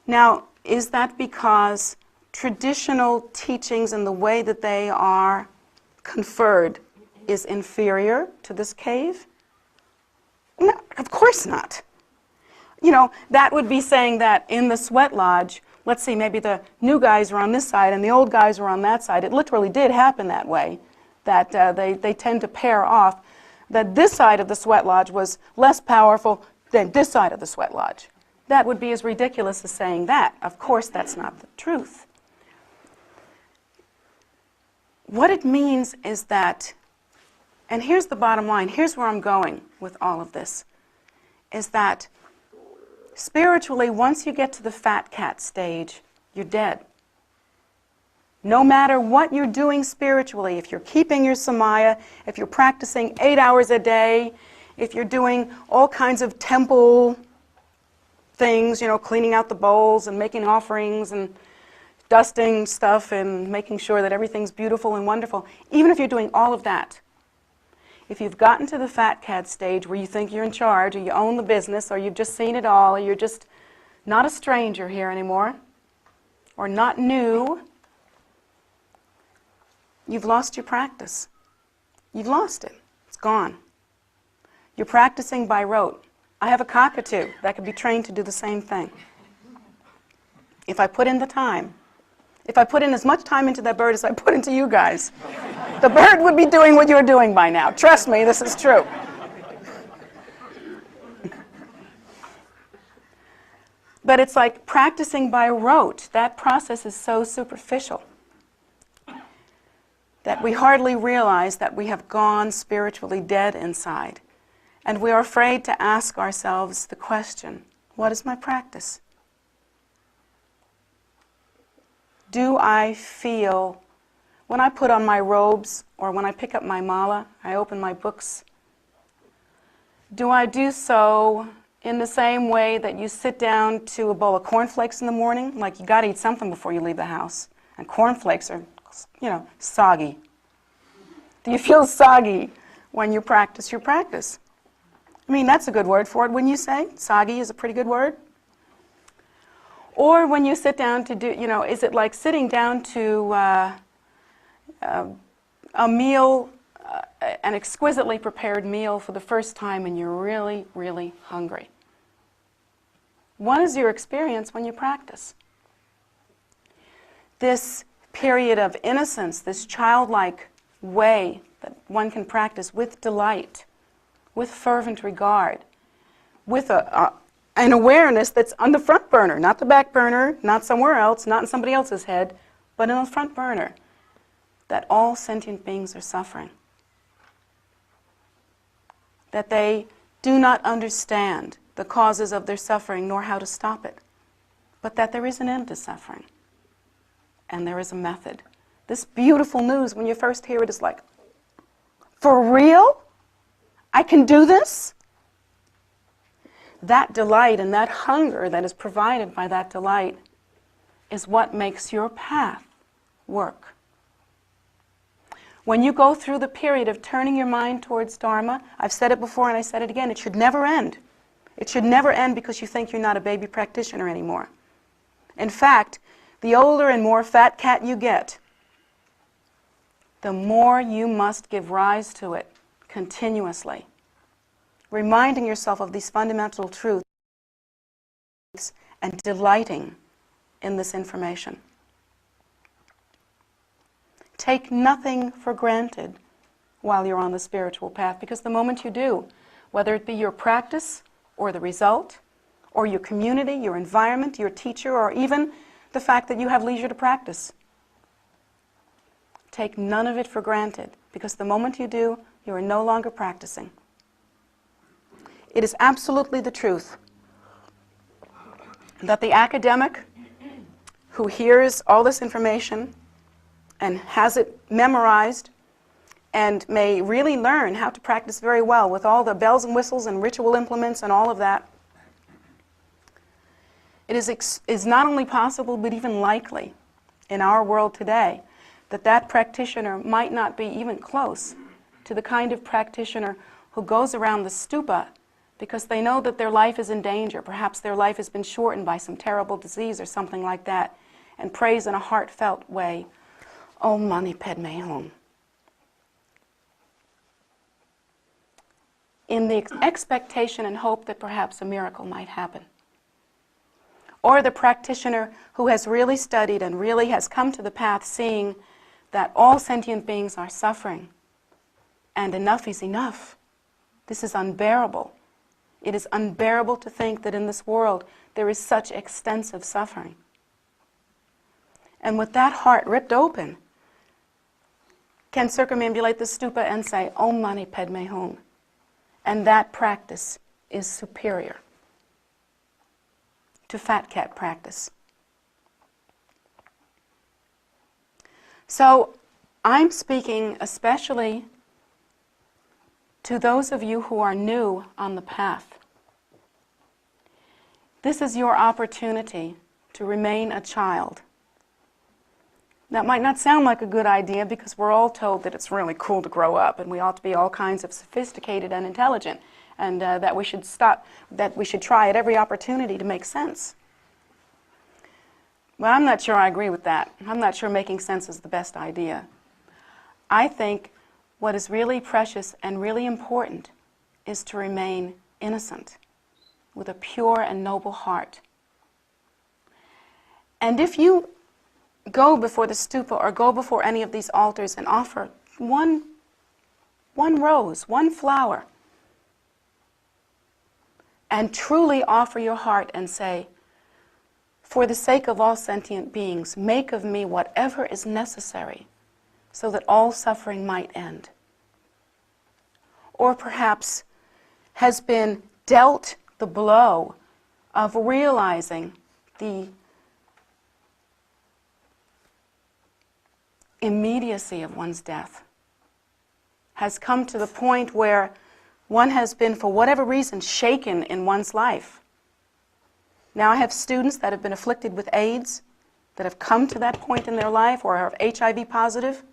Now, is that because traditional teachings and the way that they are conferred is inferior to this cave? No, of course not. You know, that would be saying that in the sweat lodge, let's see, maybe the new guys are on this side and the old guys are on that side. It literally did happen that way, that they tend to pair off, that this side of the sweat lodge was less powerful than this side of the sweat lodge. That would be as ridiculous as saying that. Of course, that's not the truth. What it means is that, and here's the bottom line, here's where I'm going with all of this, is that spiritually, once you get to the fat cat stage, you're dead. No matter what you're doing spiritually, if you're keeping your samaya, if you're practicing 8 hours a day, if you're doing all kinds of temple things, you know, cleaning out the bowls and making offerings and dusting stuff and making sure that everything's beautiful and wonderful, even if you're doing all of that, if you've gotten to the fat cat stage where you think you're in charge or you own the business or you've just seen it all or you're just not a stranger here anymore or not new, you've lost your practice. You've lost it. It's gone. You're practicing by rote. I have a cockatoo that can be trained to do the same thing. If I put in the time, if I put in as much time into that bird as I put into you guys, the bird would be doing what you're doing by now. Trust me, this is true. But it's like practicing by rote. That process is so superficial that we hardly realize that we have gone spiritually dead inside. And we are afraid to ask ourselves the question, what is my practice? Do I feel, when I put on my robes or when I pick up my mala, I open my books, do I do so in the same way that you sit down to a bowl of cornflakes in the morning? Like you got to eat something before you leave the house. And cornflakes are, you know, soggy. Do you feel soggy when you practice your practice? I mean, that's a good word for it, wouldn't you say? Soggy is a pretty good word. Or when you sit down to do, you know, is it like sitting down to a meal, an exquisitely prepared meal for the first time and you're really, really hungry? What is your experience when you practice? This period of innocence, this childlike way that one can practice with delight, with fervent regard, with an awareness that's on the front burner, not the back burner, not somewhere else, not in somebody else's head, but on the front burner, that all sentient beings are suffering. That they do not understand the causes of their suffering nor how to stop it, but that there is an end to suffering and there is a method. This beautiful news, when you first hear it, is like, for real? I can do this? That delight and that hunger that is provided by that delight is what makes your path work. When you go through the period of turning your mind towards Dharma, I've said it before and I said it again, it should never end. It should never end because you think you're not a baby practitioner anymore. In fact, the older and more fat cat you get, the more you must give rise to it continuously, reminding yourself of these fundamental truths and delighting in this information. Take nothing for granted while you're on the spiritual path, because the moment you do, whether it be your practice or the result, or your community, your environment, your teacher, or even the fact that you have leisure to practice, take none of it for granted, because the moment you do, you are no longer practicing. It is absolutely the truth that the academic who hears all this information and has it memorized and may really learn how to practice very well with all the bells and whistles and ritual implements and all of that, it is not only possible but even likely in our world today that that practitioner might not be even close to the kind of practitioner who goes around the stupa because they know that their life is in danger. Perhaps their life has been shortened by some terrible disease or something like that, and prays in a heartfelt way, Om Mani Padme Hum. in the expectation and hope that perhaps a miracle might happen. Or the practitioner who has really studied and really has come to the path seeing that all sentient beings are suffering, and enough is enough. This is unbearable. It is unbearable to think that in this world there is such extensive suffering. And with that heart ripped open, can circumambulate the stupa and say, Om Mani Padme Hum. And that practice is superior to fat cat practice. So I'm speaking especially to those of you who are new on the path. This is your opportunity to remain a child. That might not sound like a good idea because we're all told that it's really cool to grow up and we ought to be all kinds of sophisticated and intelligent, and that we should try at every opportunity to make sense. Well, I'm not sure I agree with that. I'm not sure making sense is the best idea. I think what is really precious and really important is to remain innocent with a pure and noble heart. And if you go before the stupa or go before any of these altars and offer one rose, one flower, and truly offer your heart and say, for the sake of all sentient beings, make of me whatever is necessary so that all suffering might end. Or perhaps has been dealt the blow of realizing the immediacy of one's death, has come to the point where one has been, for whatever reason, shaken in one's life. Now I have students that have been afflicted with AIDS, that have come to that point in their life, or are HIV positive.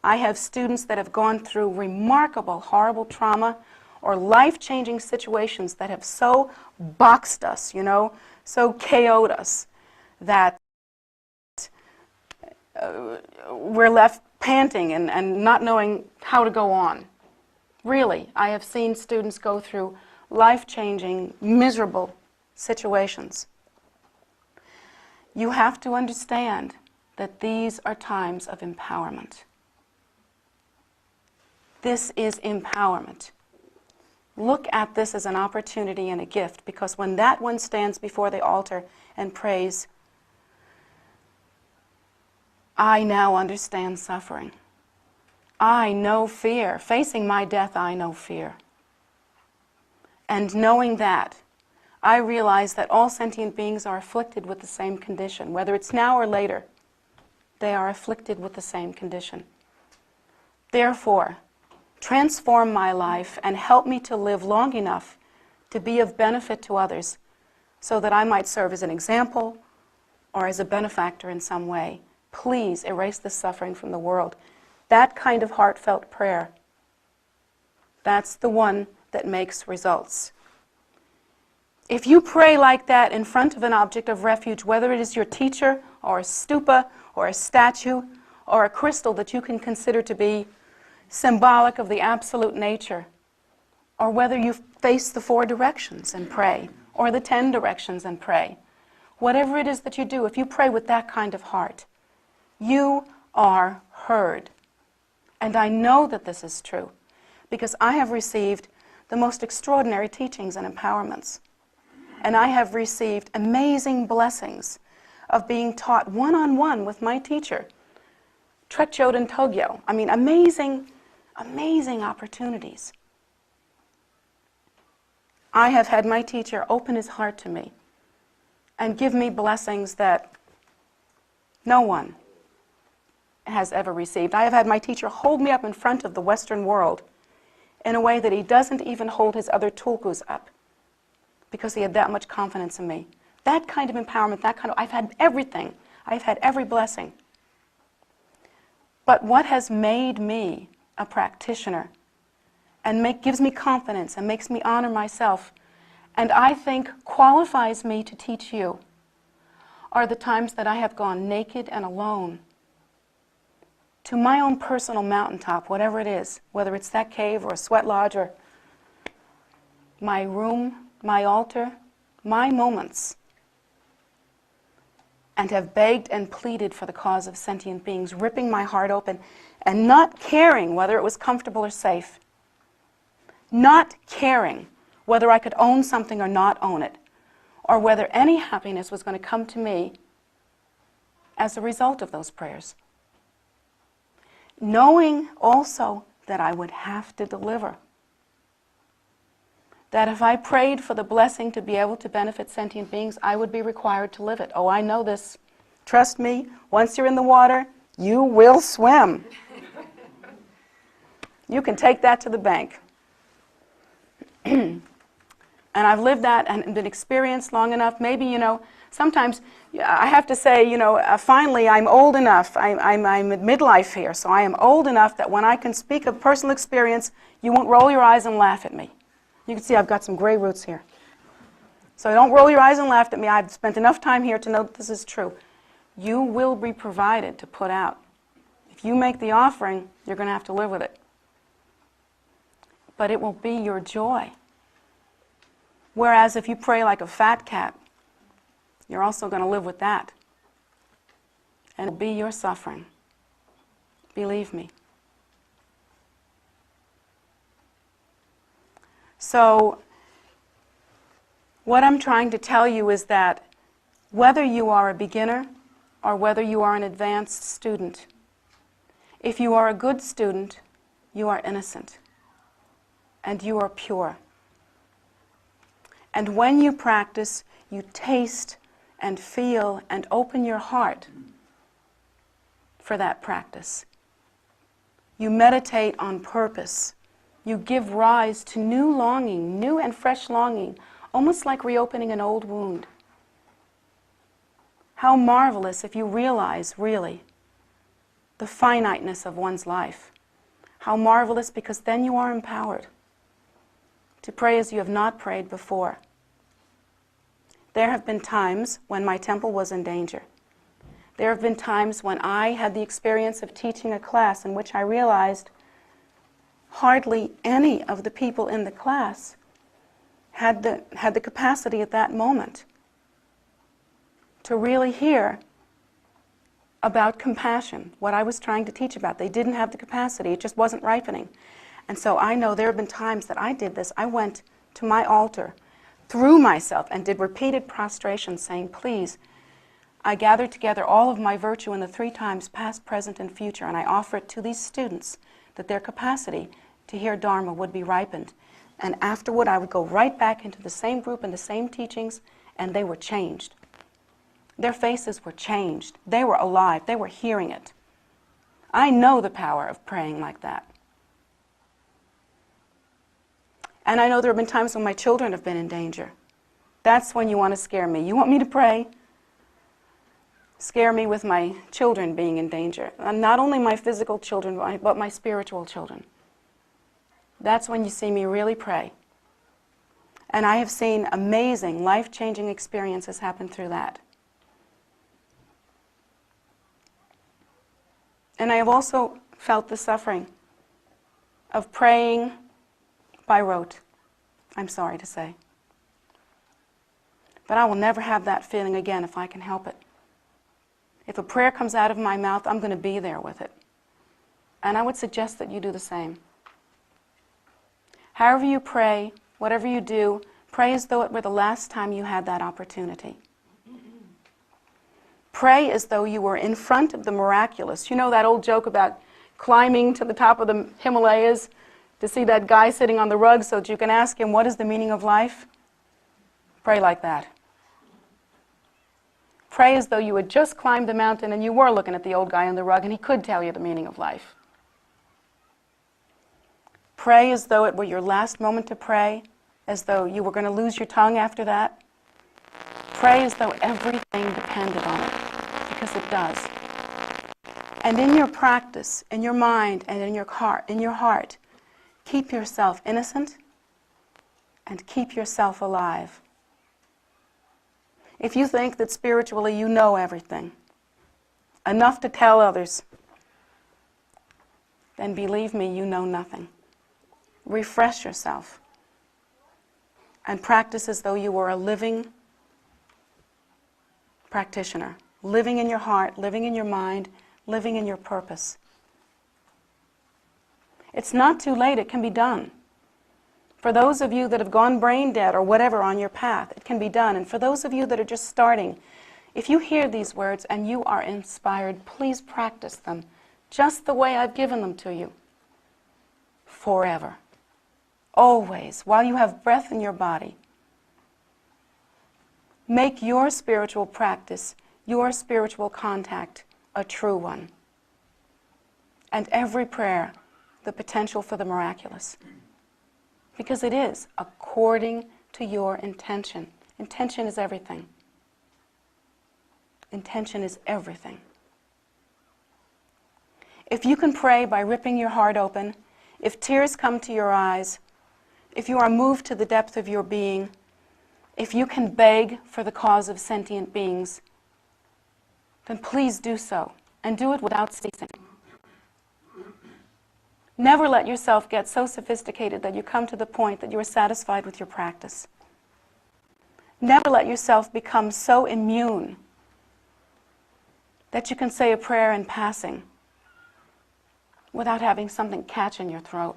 I have students that have gone through remarkable, horrible trauma, or life-changing situations that have so boxed us, so KO'd us, that we're left panting and not knowing how to go on. Really, I have seen students go through life-changing, miserable situations. You have to understand that these are times of empowerment. This is empowerment. Look at this as an opportunity and a gift, because when that one stands before the altar and prays, I now understand suffering. I know fear. Facing my death, I know fear. And knowing that, I realize that all sentient beings are afflicted with the same condition. Whether it's now or later, they are afflicted with the same condition. Therefore, transform my life and help me to live long enough to be of benefit to others so that I might serve as an example or as a benefactor in some way. Please erase the suffering from the world. That kind of heartfelt prayer, that's the one that makes results. If you pray like that in front of an object of refuge, whether it is your teacher or a stupa or a statue or a crystal that you can consider to be symbolic of the absolute nature, or whether you face the 4 directions and pray, or the 10 directions and pray, whatever it is that you do, if you pray with that kind of heart, you are heard. And I know that this is true because I have received the most extraordinary teachings and empowerments. And I have received amazing blessings of being taught one-on-one with my teacher, Trekchoden Togyo. I mean, amazing, amazing opportunities. I have had my teacher open his heart to me and give me blessings that no one has ever received. I have had my teacher hold me up in front of the Western world in a way that he doesn't even hold his other tulkus up, because he had that much confidence in me. That kind of empowerment, I've had everything. I've had every blessing. But what has made me a practitioner and gives me confidence and makes me honor myself, and I think qualifies me to teach you, are the times that I have gone naked and alone to my own personal mountaintop, whatever it is, whether it's that cave or a sweat lodge or my room, my altar, my moments, and have begged and pleaded for the cause of sentient beings, ripping my heart open and not caring whether it was comfortable or safe, not caring whether I could own something or not own it, or whether any happiness was going to come to me as a result of those prayers. Knowing also that I would have to deliver. That if I prayed for the blessing to be able to benefit sentient beings, I would be required to live it. Oh, I know this. Trust me, once you're in the water, you will swim. You can take that to the bank. And I've lived that and been experienced long enough. Maybe, sometimes I have to say, finally I'm old enough. I'm at midlife here, so I am old enough that when I can speak of personal experience, you won't roll your eyes and laugh at me. You can see I've got some gray roots here. So don't roll your eyes and laugh at me. I've spent enough time here to know that this is true. You will be provided to put out. If you make the offering, you're going to have to live with it. But it will be your joy. Whereas if you pray like a fat cat, you're also going to live with that. And it'll be your suffering. Believe me. So, what I'm trying to tell you is that whether you are a beginner or whether you are an advanced student, if you are a good student, you are innocent and you are pure. And when you practice, you taste and feel and open your heart for that practice. You meditate on purpose. You give rise to new longing, new and fresh longing, almost like reopening an old wound. How marvelous if you realize, really, the finiteness of one's life. How marvelous, because then you are empowered to pray as you have not prayed before. There have been times when my temple was in danger. There have been times when I had the experience of teaching a class in which I realized hardly any of the people in the class had the capacity at that moment to really hear about compassion, what I was trying to teach about. They didn't have the capacity. It just wasn't ripening. And so I know there have been times that I did this. I went to my altar, threw myself, and did repeated prostration, saying, please, I gather together all of my virtue in the 3 times past, present, and future, and I offer it to these students that their capacity to hear Dharma would be ripened. And afterward, I would go right back into the same group and the same teachings, and they were changed. Their faces were changed. They were alive. They were hearing it. I know the power of praying like that. And I know there have been times when my children have been in danger. That's when you want to scare me. You want me to pray? Scare me with my children being in danger. And not only my physical children, but my spiritual children. That's when you see me really pray. And I have seen amazing, life-changing experiences happen through that. And I have also felt the suffering of praying by rote, I'm sorry to say. But I will never have that feeling again if I can help it. If a prayer comes out of my mouth, I'm going to be there with it. And I would suggest that you do the same. However you pray, whatever you do, pray as though it were the last time you had that opportunity. Pray as though you were in front of the miraculous. You know that old joke about climbing to the top of the Himalayas to see that guy sitting on the rug so that you can ask him, what is the meaning of life? Pray like that. Pray as though you had just climbed the mountain and you were looking at the old guy on the rug and he could tell you the meaning of life. Pray as though it were your last moment to pray, as though you were going to lose your tongue after that. Pray as though everything depended on it, because it does. And in your practice, in your mind and in your heart, keep yourself innocent and keep yourself alive. If you think that spiritually you know everything, enough to tell others, then believe me, you know nothing. Refresh yourself. and practice as though you were a living practitioner, living in your heart, living in your mind, living in your purpose. It's not too late. It can be done. For those of you that have gone brain dead or whatever on your path, it can be done. And for those of you that are just starting, if you hear these words and you are inspired, please practice them just the way I've given them to you. Forever. Always. While you have breath in your body. Make your spiritual practice, your spiritual contact, a true one. And every prayer, the potential for the miraculous. Because it is according to your intention. Intention is everything. Intention is everything. If you can pray by ripping your heart open, if tears come to your eyes, if you are moved to the depth of your being, if you can beg for the cause of sentient beings, then please do so, and do it without ceasing. Never let yourself get so sophisticated that you come to the point that you are satisfied with your practice. Never let yourself become so immune that you can say a prayer in passing without having something catch in your throat.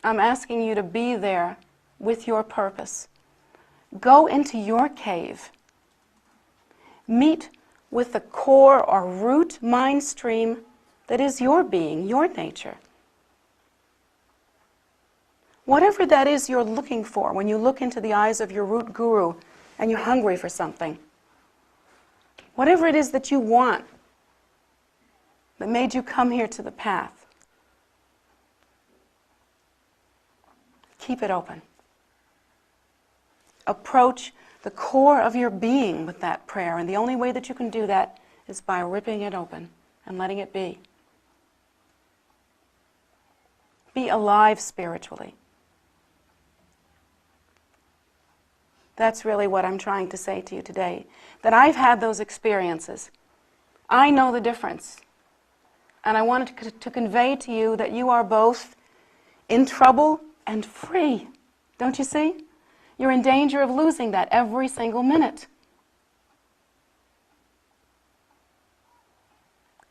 I'm asking you to be there with your purpose. Go into your cave. Meet with the core or root mind stream that is your being, your nature. Whatever that is you're looking for when you look into the eyes of your root guru and you're hungry for something. Whatever it is that you want that made you come here to the path. Keep it open. Approach the core of your being with that prayer, and the only way that you can do that is by ripping it open and letting it be. Be alive spiritually. That's really what I'm trying to say to you today, that I've had those experiences. I know the difference. And I wanted to convey to you that you are both in trouble and free. Don't you see? You're in danger of losing that every single minute.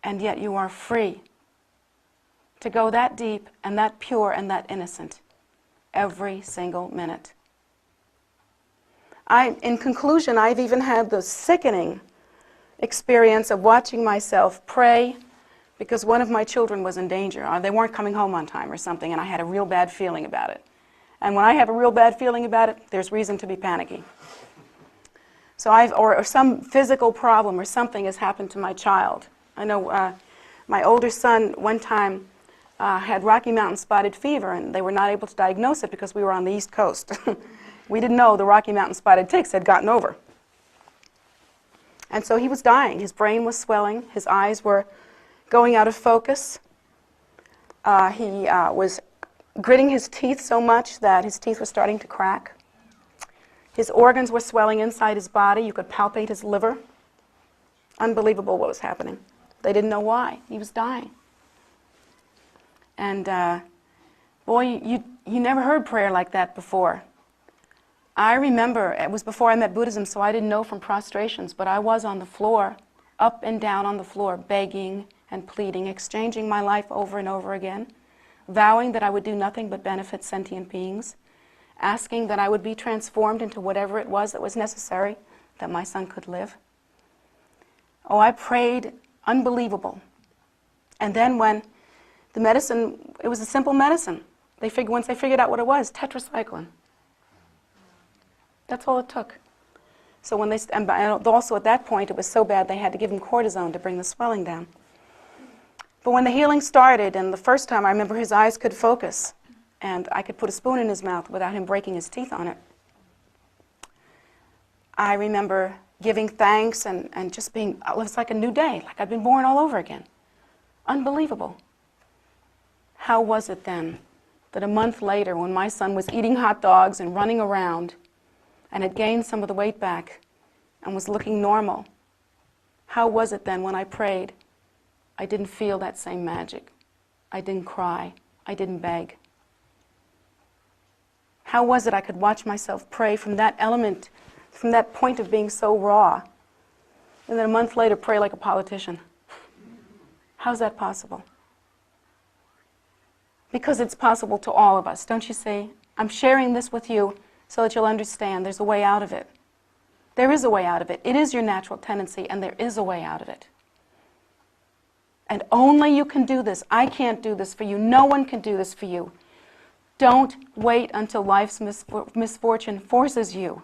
And yet you are free to go that deep and that pure and that innocent every single minute. In conclusion, I've even had the sickening experience of watching myself pray because one of my children was in danger. They weren't coming home on time or something, and I had a real bad feeling about it. And when I have a real bad feeling about it, there's reason to be panicky. So or some physical problem or something has happened to my child. I know my older son one time had Rocky Mountain spotted fever, and they were not able to diagnose it because we were on the East Coast. We didn't know the Rocky Mountain spotted ticks had gotten over. And so he was dying. His brain was swelling. His eyes were going out of focus. He was gritting his teeth so much that his teeth were starting to crack. His organs were swelling inside his body. You could palpate his liver. Unbelievable what was happening. They didn't know why. He was dying. And boy, you never heard prayer like that before. I remember, it was before I met Buddhism, so I didn't know from prostrations, but I was on the floor, up and down on the floor, begging and pleading, exchanging my life over and over again, vowing that I would do nothing but benefit sentient beings, asking that I would be transformed into whatever it was that was necessary that my son could live. Oh, I prayed unbelievable. And then when the medicine, it was a simple medicine. Once they figured out what it was, tetracycline. That's all it took. So and also at that point it was so bad they had to give him cortisone to bring the swelling down. But when the healing started, and the first time I remember his eyes could focus, and I could put a spoon in his mouth without him breaking his teeth on it. I remember giving thanks and just being, it was like a new day, like I'd been born all over again. Unbelievable. How was it then that a month later, when my son was eating hot dogs and running around and had gained some of the weight back and was looking normal, how was it then when I prayed, I didn't feel that same magic. I didn't cry. I didn't beg? How was it I could watch myself pray from that element, from that point of being so raw, and then a month later pray like a politician? How's that possible? Because it's possible to all of us, don't you see? I'm sharing this with you so that you'll understand there's a way out of it. There is a way out of it. It is your natural tendency, and there is a way out of it. And only you can do this. I can't do this for you. No one can do this for you. Don't wait until life's misfortune forces you.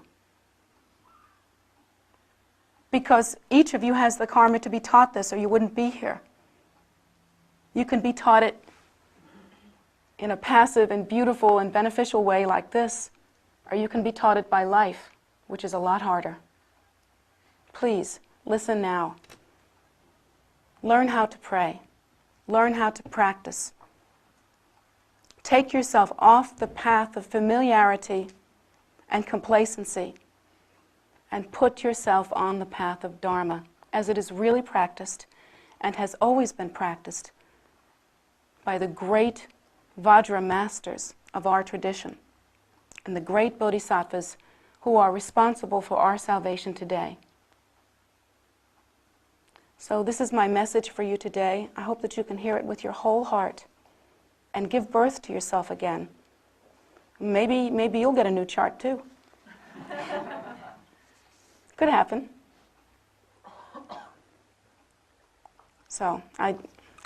Because each of you has the karma to be taught this, or you wouldn't be here. You can be taught it in a passive and beautiful and beneficial way like this, or you can be taught it by life, which is a lot harder. Please, listen now. Learn how to pray. Learn how to practice. Take yourself off the path of familiarity and complacency and put yourself on the path of Dharma as it is really practiced and has always been practiced by the great Vajra masters of our tradition and the great bodhisattvas who are responsible for our salvation today. So this is my message for you today. I hope that you can hear it with your whole heart and give birth to yourself again. Maybe you'll get a new chart too. Could happen. So I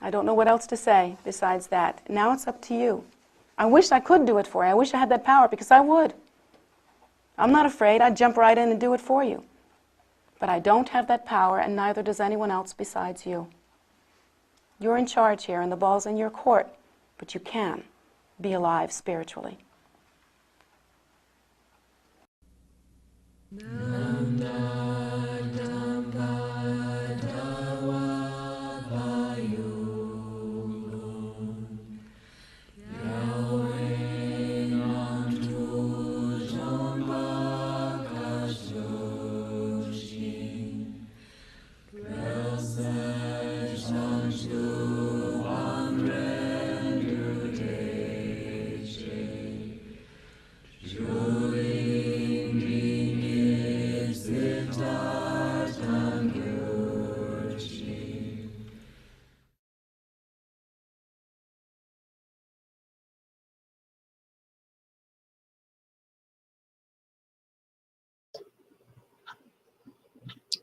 don't know what else to say besides that. Now it's up to you. I wish I could do it for you. I wish I had that power, because I would. I'm not afraid. I'd jump right in and do it for you. But I don't have that power, and neither does anyone else besides you. You're in charge here, and the ball's in your court, but you can be alive spiritually.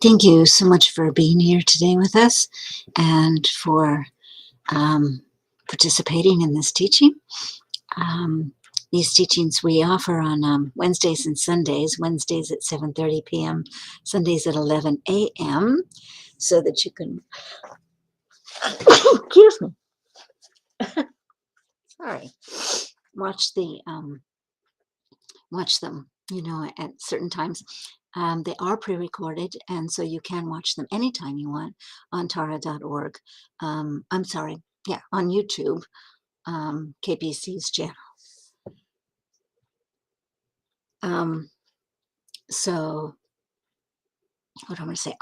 Thank you so much for being here today with us and for participating in this teaching. These teachings we offer on Wednesdays and Sundays, Wednesdays at 7:30 p.m., Sundays at 11 a.m., so that you can, excuse me, sorry, watch them, at certain times. They are pre-recorded, and so you can watch them anytime you want on tara.org. On YouTube, KPC's channel. So what am I going to say?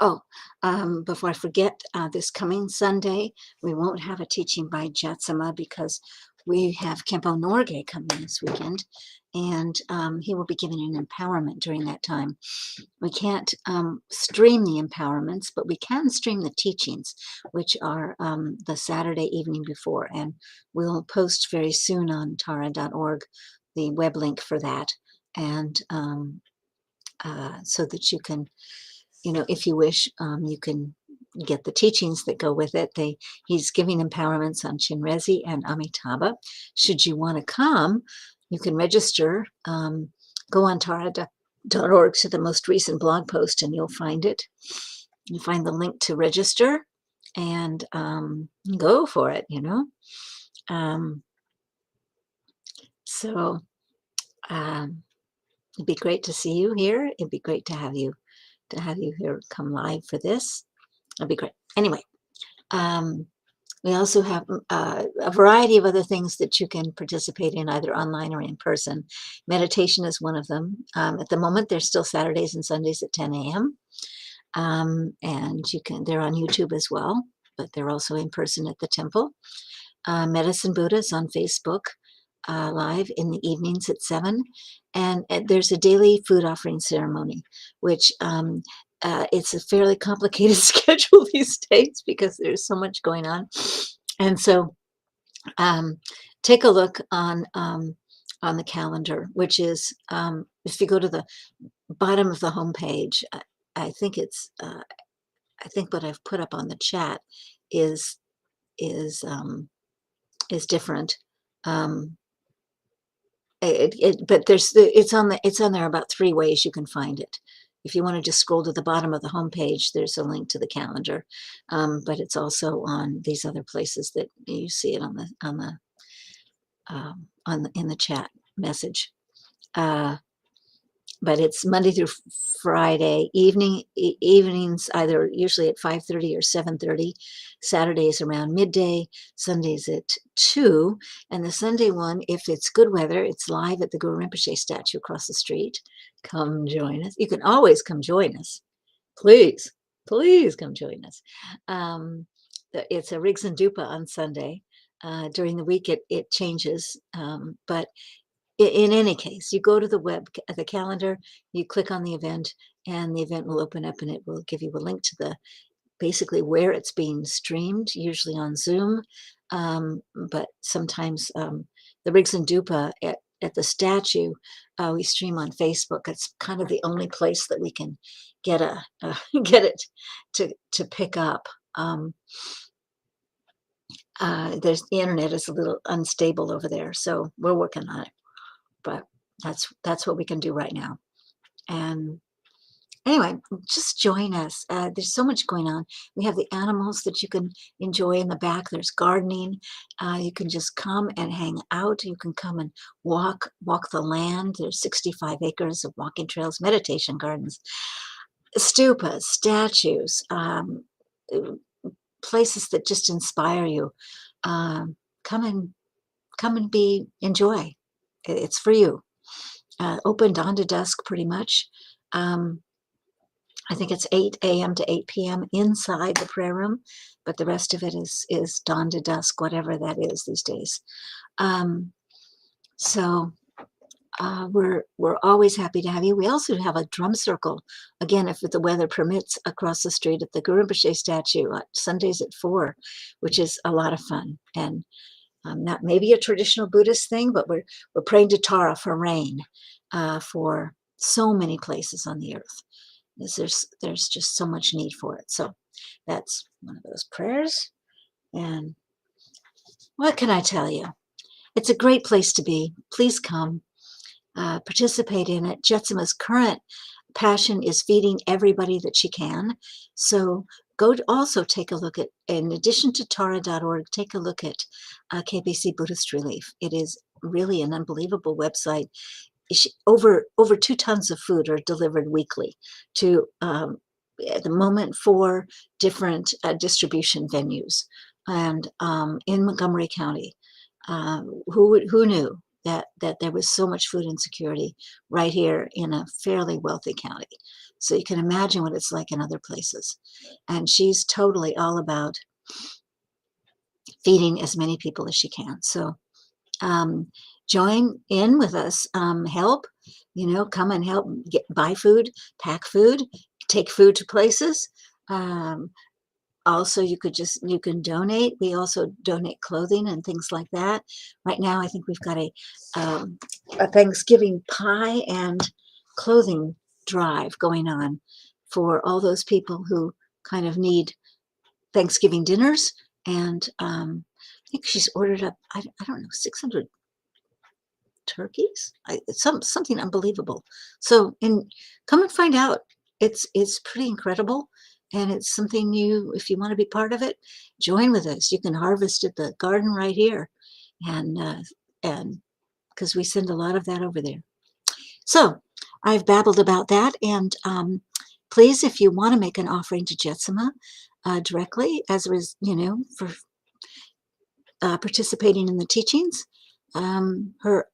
Before I forget, this coming Sunday, we won't have a teaching by Jetsunma because we have Kempo Norgay coming this weekend, and he will be giving an empowerment during that time. We can't stream the empowerments, but we can stream the teachings, which are the Saturday evening before, and we'll post very soon on tara.org the web link for that, and so that you can, if you wish, you can get the teachings that go with it. He's giving empowerments on Chinrezi and Amitabha. Should you want to come, you can register. Go on tara.org to the most recent blog post, and you'll find it. You find the link to register, and go for it. So it'd be great to see you here. It'd be great to have you here come live for this. That'd be great. Anyway, we also have a variety of other things that you can participate in, either online or in person. Meditation is one of them. At the moment, they're still Saturdays and Sundays at 10 a.m. And they're on YouTube as well, but they're also in person at the temple. Medicine Buddhas on Facebook, live in the evenings at 7. And there's a daily food offering ceremony, which it's a fairly complicated schedule these days because there's so much going on. And so take a look on the calendar, which is, if you go to the bottom of the homepage, I think it's, I think what I've put up on the chat is is different. Um, but it's on there about 3 ways you can find it. If you want to just scroll to the bottom of the homepage, there's a link to the calendar, but it's also on these other places that you see it in the chat message. But it's Monday through Friday evenings, either usually at 5:30 or 7:30. Saturdays around midday. Sundays at 2. And the Sunday one, if it's good weather, it's live at the Guru Rinpoche statue across the street. Come join us. You can always come join us. Please, please come join us. It's a Rigs and Dupa on Sunday. During the week, it changes, but in any case, you go to the calendar, you click on the event, and the event will open up and it will give you a link to basically where it's being streamed, usually on Zoom. But sometimes the Rigs and Dupa at the statue, we stream on Facebook. It's kind of the only place that we can get get it to pick up. The internet is a little unstable over there, so we're working on it. But that's what we can do right now. And anyway, just join us. There's so much going on. We have the animals that you can enjoy in the back. There's gardening. You can just come and hang out. You can come and walk the land. There's 65 acres of walking trails, meditation gardens, stupas, statues, places that just inspire you. Come and enjoy. It's for you. Open dawn to dusk, pretty much. I think it's 8 a.m. to 8 p.m. inside the prayer room, but the rest of it is dawn to dusk, whatever that is these days. So we're always happy to have you. We also have a drum circle, again, if the weather permits, across the street at the Guru Rinpoche statue, Sundays at 4, which is a lot of fun. And not maybe a traditional Buddhist thing, but we're praying to Tara for rain for so many places on the earth. There's just so much need for it. So that's one of those prayers. And what can I tell you? It's a great place to be. Please come, participate in it. Jetsunma's current passion is feeding everybody that she can. So also take a look at, in addition to Tara.org, take a look at KBC Buddhist Relief. It is really an unbelievable website. Over 2 tons of food are delivered weekly to, at the moment, 4 different distribution venues, and in Montgomery County. Who knew that there was so much food insecurity right here in a fairly wealthy county? So you can imagine what it's like in other places. And she's totally all about feeding as many people as she can. So join in with us, help, come and help, buy food, pack food, take food to places. Also, you can donate. We also donate clothing and things like that. Right now, I think we've got a Thanksgiving pie and clothing drive going on for all those people who kind of need Thanksgiving dinners. And I think she's ordered up, I don't know, 600 turkeys. Something unbelievable. So, come and find out. It's pretty incredible. And it's something if you want to be part of it, join with us. You can harvest at the garden right here. And because we send a lot of that over there. So I've babbled about that. And please, if you want to make an offering to Jetsunma directly, as for participating in the teachings, her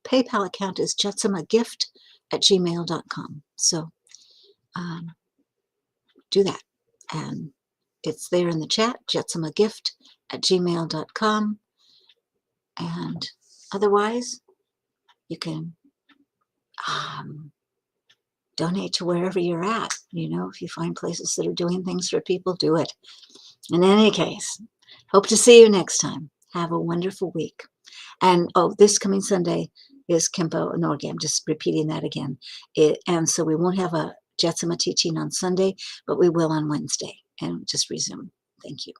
PayPal account is jetsumagift@gmail.com. So do that. And it's there in the chat, Jetsunma Gift kempo@gmail.com. And otherwise, you can donate to wherever you're at. If you find places that are doing things for people, do it. In any case, hope to see you next time. Have a wonderful week. And this coming Sunday is Kempo Norge. I'm just repeating that again. And so we won't have a Jetsunma teaching on Sunday, but we will on Wednesday and just resume. Thank you.